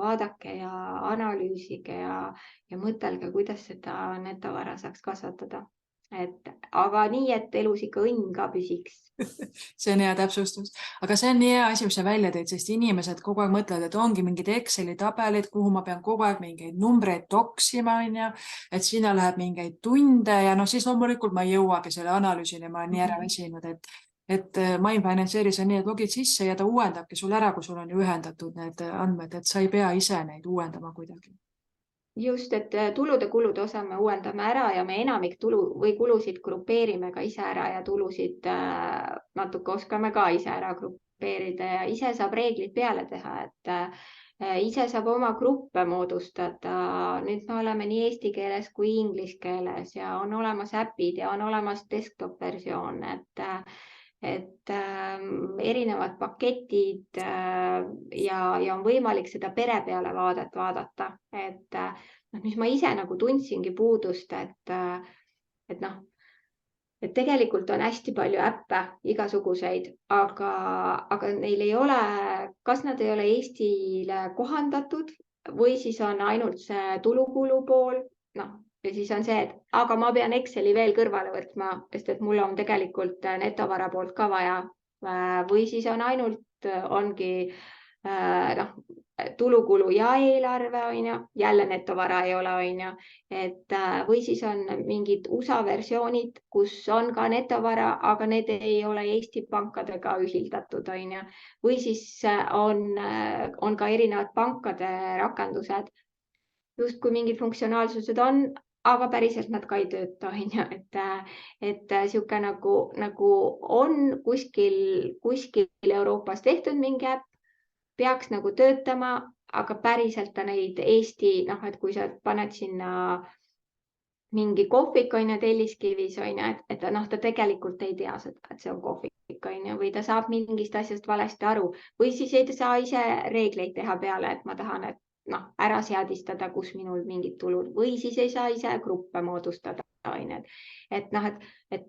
vaadake ja analüüsige ja mõtelge, kuidas seda netovara saaks kasvatada. Aga nii, et elus ikka õnn ka püsiks. See on hea täpsustus, aga see on nii hea asi, mis sa välja teed, sest inimesed kogu aeg mõtlevad, et ongi mingid Exceli tabelid, kuhu ma pean kogu aeg mingeid numbreid toksima, et sinna läheb mingeid tunde ja siis loomulikult ma ei jõuagi selle analüüsini, ma olen nii ära väsinud, et MyFinanceeris on nii, et logid sisse ja ta uuendabki sul ära, kui sul on ju ühendatud need andmed, et sa ei pea ise neid uuendama kuidagi. Just, et tulude-kulude osa me uuendame ära ja me enamik kulusid grupeerime ka ise ära ja tulusid natuke oskame ka ise ära grupeerida ja ise saab reeglid peale teha, et ise saab oma gruppe moodustada. Nüüd me oleme nii eesti keeles kui inglise keeles ja on olemas äpid ja on olemas desktop versioon, et erinevad paketid ja on võimalik seda pere peale vaadata, et mis ma ise nagu tundsingi puudust, et tegelikult on hästi palju äppe igasuguseid, aga neil ei ole, kas nad ei ole Eestile kohandatud või siis on ainult see tulukulu pool, noh, ja siis on see, et aga ma pean Exceli veel kõrvale võtma, sest et mul on tegelikult netovara poolt ka vaja. Või siis on ainult, ongi noh, tulukulu ja eelarve on ju, jälle netovara ei ole on ju, et või siis on mingid USA versioonid, kus on ka netovara, aga need ei ole Eesti pankadega ühildatud on ju, või siis on ka erinevad pankade rakendused, justkui mingid funktsionaalsused on, aga päriselt nad ka ei tööta, on ju, et sihuke nagu on kuskil Euroopas tehtud mingi äpp, peaks nagu töötama, aga päriselt ta neid Eesti, noh, et kui sa paned sinna mingi kohvik on ju Telliskivis on ju, et noh, ta tegelikult ei tea seda, et see on kohvik on ju, või ta saab mingist asjast valesti aru või siis ei saa ise reegleid teha peale, et ma tahan, et noh, ära seadistada, kus minul mingid tulud või siis ei saa ise gruppe moodustada on ju, et noh, et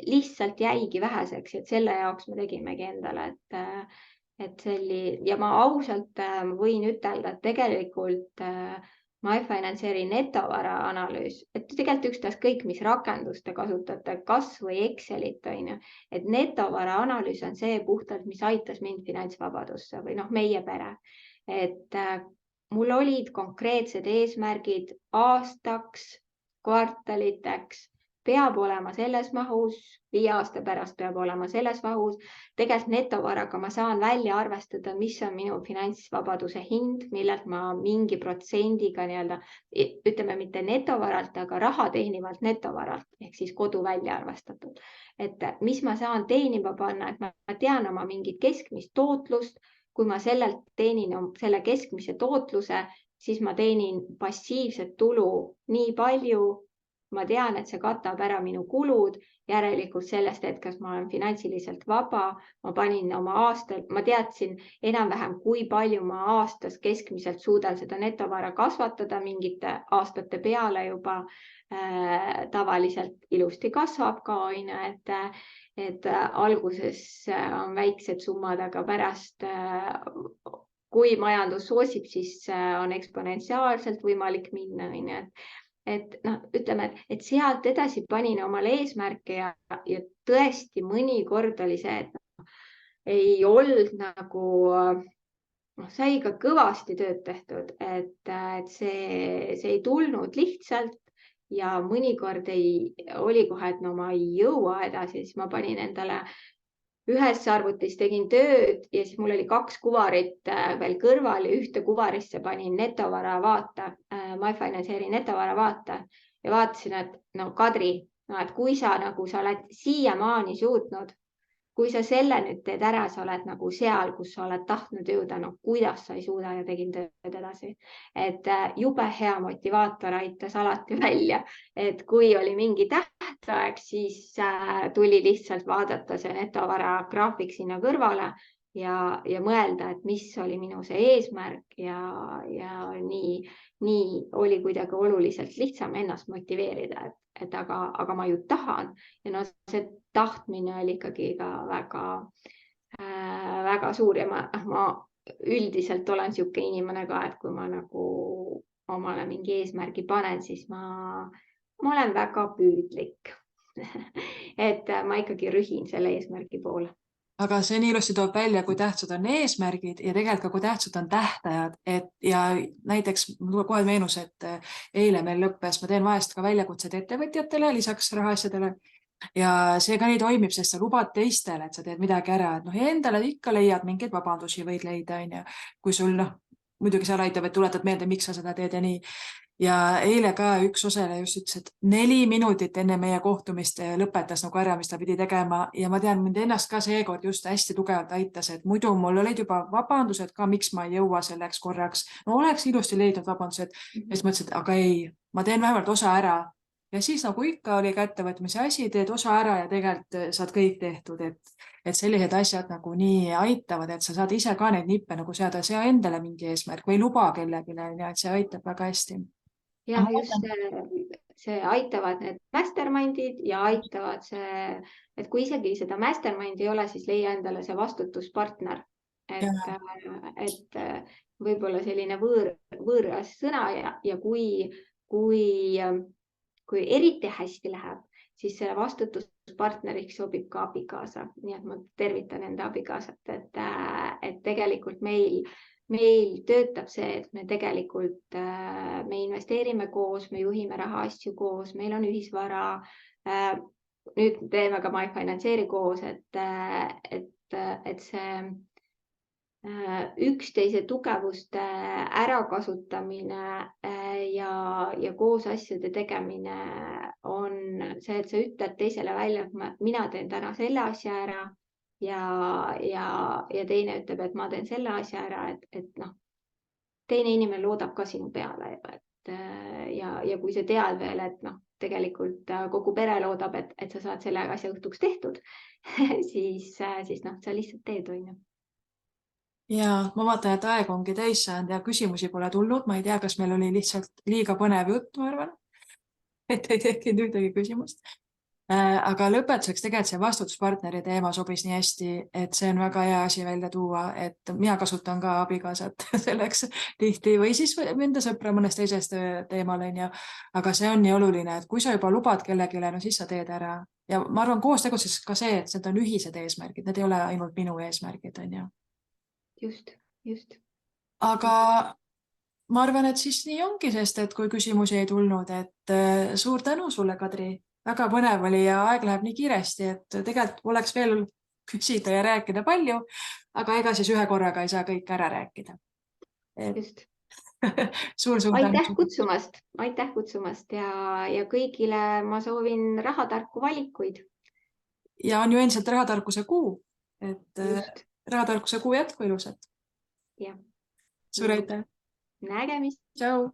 lihtsalt jäigi väheseks, et selle jaoks me tegimegi endale, et ja ma ausalt võin ütelda, et tegelikult MyFinance'i netovara analüüs, et tegelikult ükstaskõik, mis rakendust te kasutate, kas või Excelit on ju, et netovara analüüs on see puhtalt, mis aitas mind finantsvabadusse või noh, meie pere, et mul olid konkreetsed eesmärgid aastaks, kvartaliteks, peab olema selles mahus, 5 aasta pärast peab olema selles mahus. Tegelikult netovaraga ma saan välja arvestada, mis on minu finantsvabaduse hind, millelt ma mingi protsendiga nii-öelda, ütleme mitte netovaralt, aga raha teenivalt netovaralt ehk siis kodu välja arvestatud. Et mis ma saan teenima panna, et ma tean oma mingit keskmist tootlust. Kui ma sellelt teenin selle keskmise tootluse, siis ma teenin passiivset tulu nii palju. Ma tean, et see katab ära minu kulud, järelikult sellest hetkest ma olen finantsiliselt vaba. Ma panin oma aastal, ma teadsin enam-vähem, kui palju ma aastas keskmiselt suudan seda netovara kasvatada mingite aastate peale juba. Tavaliselt ilusti kasvab ka, et alguses on väiksed summad, aga pärast kui majandus soosib, siis on eksponentsiaalselt võimalik minna, et noh, ütleme, et sealt edasi panin omale eesmärke ja tõesti mõnikord oli see, et ei olnud nagu, sai ka kõvasti tööd tehtud, et see ei tulnud lihtsalt ja mõnikord oli kohe, et no ma ei jõua edasi, siis ma panin endale ühes arvutis tegin tööd ja siis mul oli 2 kuvarit veel kõrval ja ühte kuvarisse panin netovara vaata, MyFinance'i netovara vaata ja vaatasin, et no Kadri, no, et kui sa oled siiamaani suutnud, kui sa selle nüüd teed ära, sa oled nagu seal, kus sa oled tahtnud jõuda, no kuidas sa ei suuda ja tegin tööd edasi. Et jube hea motivaator aitas alati välja, et kui oli mingi tähtaeg, siis tuli lihtsalt vaadata see netovara graafik sinna kõrvale ja mõelda, et mis oli minu see eesmärk ja nii oli kuidagi oluliselt lihtsam ennast motiveerida, et aga ma ju tahan ja no see tahtmine oli ikkagi ka väga suur ja ma üldiselt olen sihuke inimene ka, et kui ma nagu omale mingi eesmärgi panen, siis ma olen väga püüdlik et ma ikkagi rühin selle eesmärgi poole. Aga see nii ilusti toob välja, kui tähtsad on eesmärgid ja tegelikult ka kui tähtsad on tähtajad, ja näiteks mul kohe meenus, et eile meil lõppes, ma teen vahest ka väljakutsed ettevõtjatele lisaks rahaasjadele ja see ka nii toimib, sest sa lubad teistele, et sa teed midagi ära, et noh, endale ikka leiad mingeid vabandusi võid leida, on ju, kui sul noh, muidugi seal aitab, et tuletad meelde, miks sa seda teed ja nii. Ja eile ka üks osaleja just ütles, et 4 minutit enne meie kohtumist lõpetas nagu ära, mis ta pidi tegema ja ma tean, mind ennast ka seekord just hästi tugevalt aitas, et muidu mul olid juba vabandused ka, miks ma ei jõua selleks korraks. No oleks ilusti leidnud vabandused ja siis mõtlesin, et aga ei, ma teen vähemalt osa ära ja siis nagu ikka oli kättevõtmise asi, teed osa ära ja tegelikult saad kõik tehtud, et sellised asjad nagu nii aitavad, et sa saad ise ka neid nippe nagu seada, sea endale mingi eesmärk või luba kellelegi, et see aitab väga hästi. Ja just see aitavad need mastermindid ja aitavad see, et kui isegi seda mastermindi ei ole, siis leia endale see vastutuspartner, et võib-olla selline võõras sõna ja kui eriti hästi läheb, siis selle vastutuspartneriks sobib ka abikaasa. Nii et ma tervitan enda abikaasat, et tegelikult meil töötab see, et me tegelikult me investeerime koos, me juhime rahaasju koos, meil on ühisvara. Nüüd teeme ka MyFinance'i koos, et see üksteise tugevuste ärakasutamine ja koos asjade tegemine on see, et sa ütled teisele välja, et mina teen täna selle asja ära ja teine ütleb, et ma teen selle asja ära, et noh, teine inimene loodab ka sinu peale. Ja kui sa tead veel, et noh, tegelikult kogu pere loodab, et sa saad selle asja õhtuks tehtud, siis noh, sa lihtsalt teed, on ju. Ja ma vaatan, et aeg ongi täis saanud ja küsimusi pole tulnud. Ma ei tea, kas meil oli lihtsalt liiga põnev jutt, ma arvan, et ei tekkinud ühtegi küsimust. Aga lõpetuseks tegelikult see vastutuspartneri teema sobis nii hästi, et see on väga hea asi välja tuua, et mina kasutan ka abikaasat selleks tihti või siis enda sõpra mõnes teises teemal, on ju. Aga see on nii oluline, et kui sa juba lubad kellegile, no siis sa teed ära. Ja ma arvan, koos tegutses ka see, et need on ühised eesmärgid, need ei ole ainult minu eesmärgid, on ju. Just. Aga ma arvan, et siis nii ongi, sest et kui küsimusi ei tulnud, et suur tänu sulle, Kadri. Väga põnev oli ja aeg läheb nii kiiresti, et tegelikult oleks veel küsida ja rääkida palju, aga ega siis ühe korraga ei saa kõik ära rääkida. Just. Suur tänu. Aitäh kutsumast ja kõigile ma soovin rahatarku valikuid. Ja on ju endiselt rahatarkuse kuu, et rahatarkuse kuu jätku ilusat. Jah. Suur aitäh. Nägemist. Tšau.